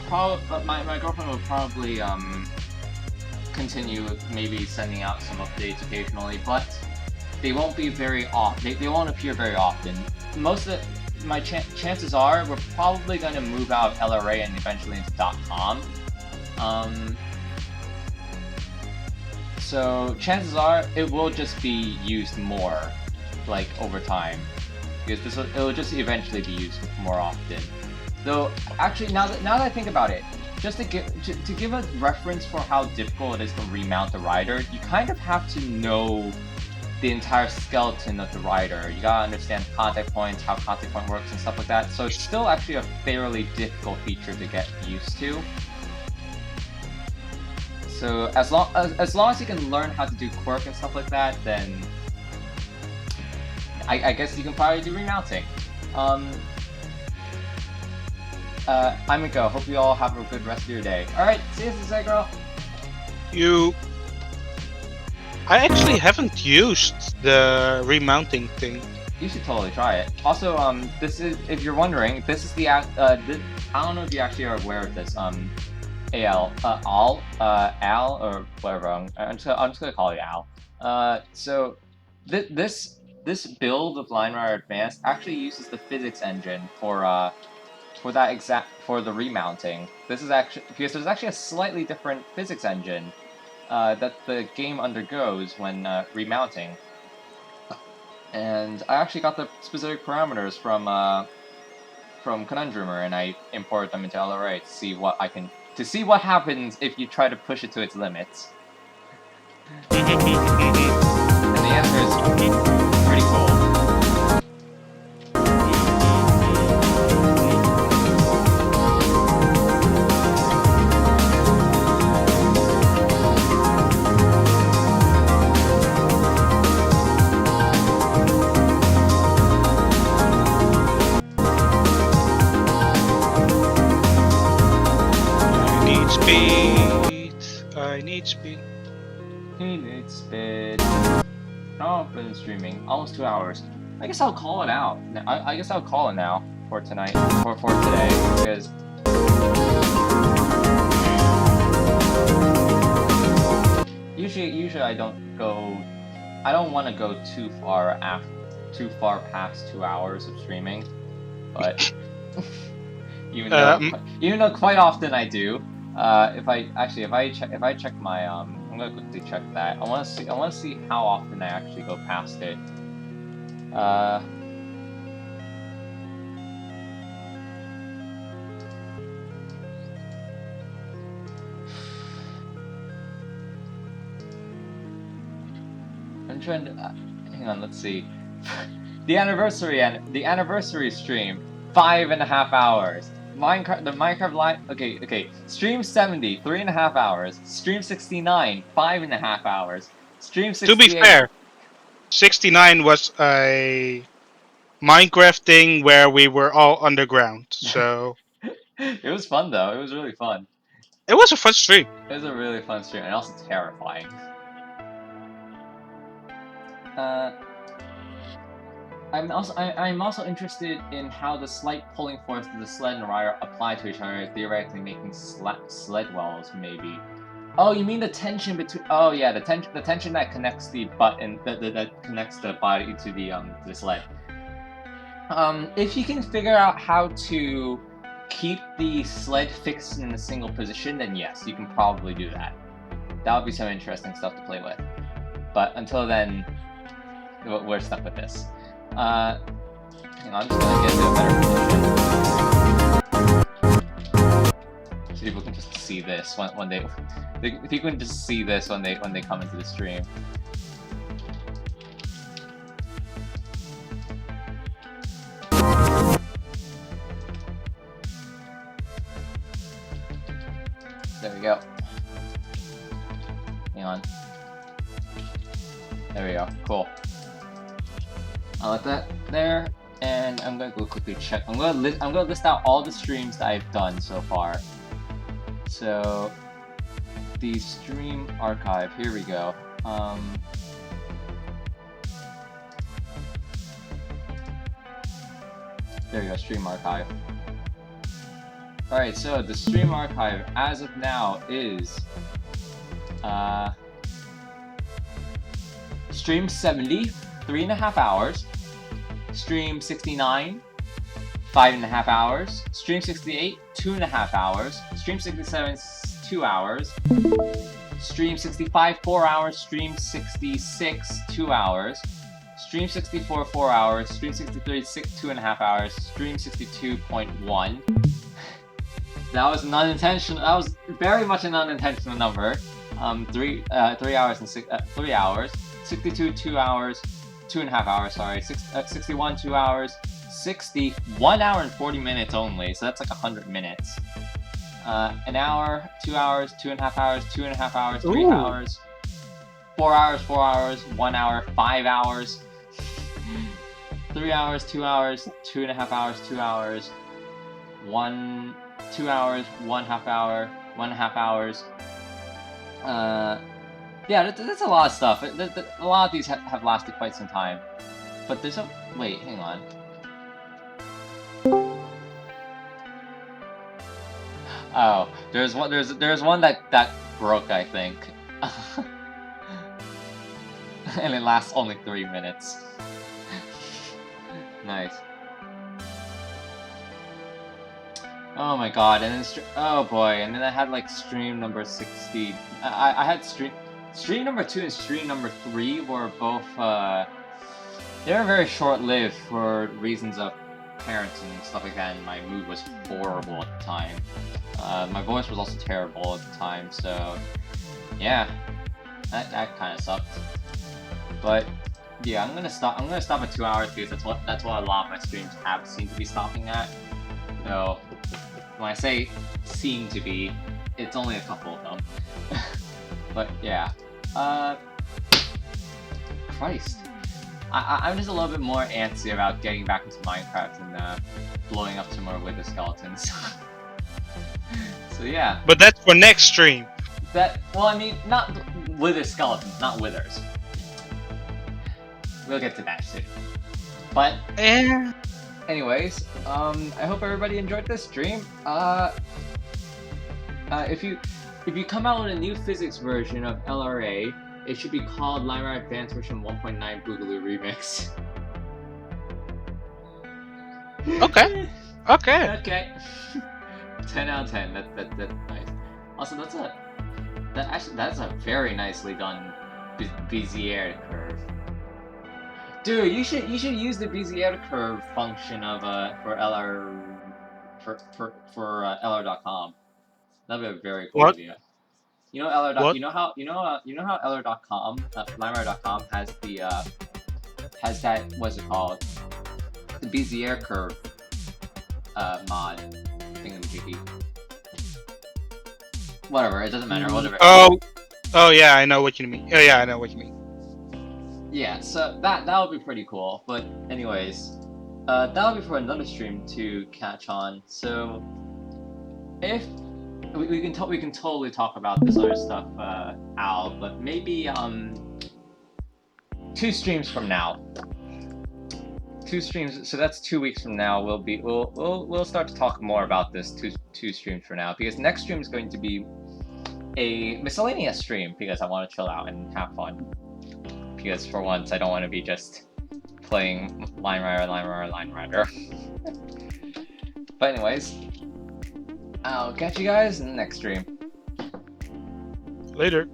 my girlfriend will probably continue maybe sending out some updates occasionally, but they won't be very they won't appear very often. Most of my chances are we're probably going to move out LRA and eventually into .com. So chances are it will just be used more, like over time, because it will just eventually be used more often. Though actually, now that I think about it, just to give a reference for how difficult it is to remount the rider, you kind of have to know the entire skeleton of the rider. You gotta understand contact points, how contact point works, and stuff like that. So it's still actually a fairly difficult feature to get used to. So as long as you can learn how to do quirk and stuff like that, then I guess you can probably do remounting. I'm gonna go. Hope you all have a good rest of your day. Alright, see you, Sensei Girl. I actually haven't used the remounting thing. You should totally try it. Also, this is, if you're wondering, this is the I don't know if you actually are aware of this. Al, or whatever. I'm just gonna call you Al. So this build of LimeWire Advanced actually uses the physics engine for the remounting. This is actually because there's actually a slightly different physics engine that the game undergoes when remounting. And I actually got the specific parameters from Conundrumer, and I imported them into LRA to see what happens if you try to push it to its limits. And the answer is pretty cool. I need speed. He needs speed. Oh, I've been streaming almost 2 hours. I guess I'll call it out. I guess I'll call it now for tonight, for today, because usually I don't want to go too far past 2 hours of streaming, but even though quite often I do. If I check my I'm gonna quickly check that. I want to see how often I actually go past it. I'm trying to hang on. Let's see. The anniversary stream, 5.5 hours. The Minecraft live. Okay. Stream 70, 3.5 hours. Stream 69, 5.5 hours. Stream 68. To be fair, 69 was a Minecraft thing where we were all underground. So it was fun though. It was really fun. It was a fun stream. It was a really fun stream and also terrifying. I'm also interested in how the slight pulling force of the sled and rider apply to each other, theoretically making sled wells, maybe. Oh, you mean the tension between? Oh yeah, the tension that connects the button that connects the body to the sled. If you can figure out how to keep the sled fixed in a single position, then yes, you can probably do that. That would be some interesting stuff to play with. But until then, we're stuck with this. Hang on, I'm just gonna get into a better so people can just see this when they people can just see this when they come into the stream. There we go. Hang on. There we go. Cool. I'll let that there, and I'm gonna go quickly check. I'm gonna list out all the streams that I've done so far. So the stream archive. Here we go. There we go. Stream archive. Alright, so the stream archive as of now is stream 70, 3.5 hours, stream 69, 5.5 hours, stream 68, 2.5 hours, stream 67, 2 hours, stream 65, 4 hours, stream 66, 2 hours, stream 64, 4 hours, stream 63, 2.5 hours, stream 62.1. That was an unintentional. That was very much an unintentional number. 3 hours and 3 hours. 62 2 hours, 2.5 hours. Sorry. 61 2 hours. 60 1 hour and 40 minutes only. So that's like 100 minutes. An hour, 2 hours, 2.5 hours, 2.5 hours, 3 hours. 4 hours, 4 hours, 1 hour, 5 hours. 3 hours, 2 hours, 2.5 hours, 2 hours. 2 hours, 1.5 hour, 1.5 hours. Yeah, that's a lot of stuff. A lot of these have lasted quite some time. But there's a wait, hang on. Oh, there's one that broke, I think, and it lasts only 3 minutes. Nice. Oh my god, and then oh boy, and then I had like stream number 60. I had stream number 2 and stream number 3 were both they were very short-lived for reasons of parents and stuff like that, and my mood was horrible at the time. My voice was also terrible at the time, so yeah, that kind of sucked. But yeah, I'm gonna stop at 2 hours because that's what a lot of my streams have seemed to be stopping at. So when I say seem to be, it's only a couple of them. But yeah, Christ, I'm just a little bit more antsy about getting back into Minecraft and blowing up some more wither skeletons. So yeah. But that's for next stream. Well, I mean, not wither skeletons, not withers. We'll get to that soon. But anyways, I hope everybody enjoyed this stream. If you come out with a new physics version of LRA, it should be called LimeWire Advanced Version 1.9 Boogaloo Remix. Okay. Okay. Okay. 10 out of 10. That's nice. Also, that's a very nicely done Bezier curve. Dude, you should use the Bezier curve function of for LR.com. That'd be a very cool idea. You know LR. You know how LR.com, LimeWire.com has that, what's it called? The Bezier curve mod thingamajiggy. Whatever, it doesn't matter. Whatever. Oh yeah, I know what you mean. Oh yeah, I know what you mean. Yeah, so that would be pretty cool. But anyways, that'll be for another stream to catch on. So if we can totally talk about this other stuff, Al, but maybe 2 streams from now. 2 streams, so that's 2 weeks from now. We'll start to talk more about this two streams from now, because next stream is going to be a miscellaneous stream because I want to chill out and have fun. Because for once I don't want to be just playing LimeWire. But anyways, I'll catch you guys in the next stream. Later.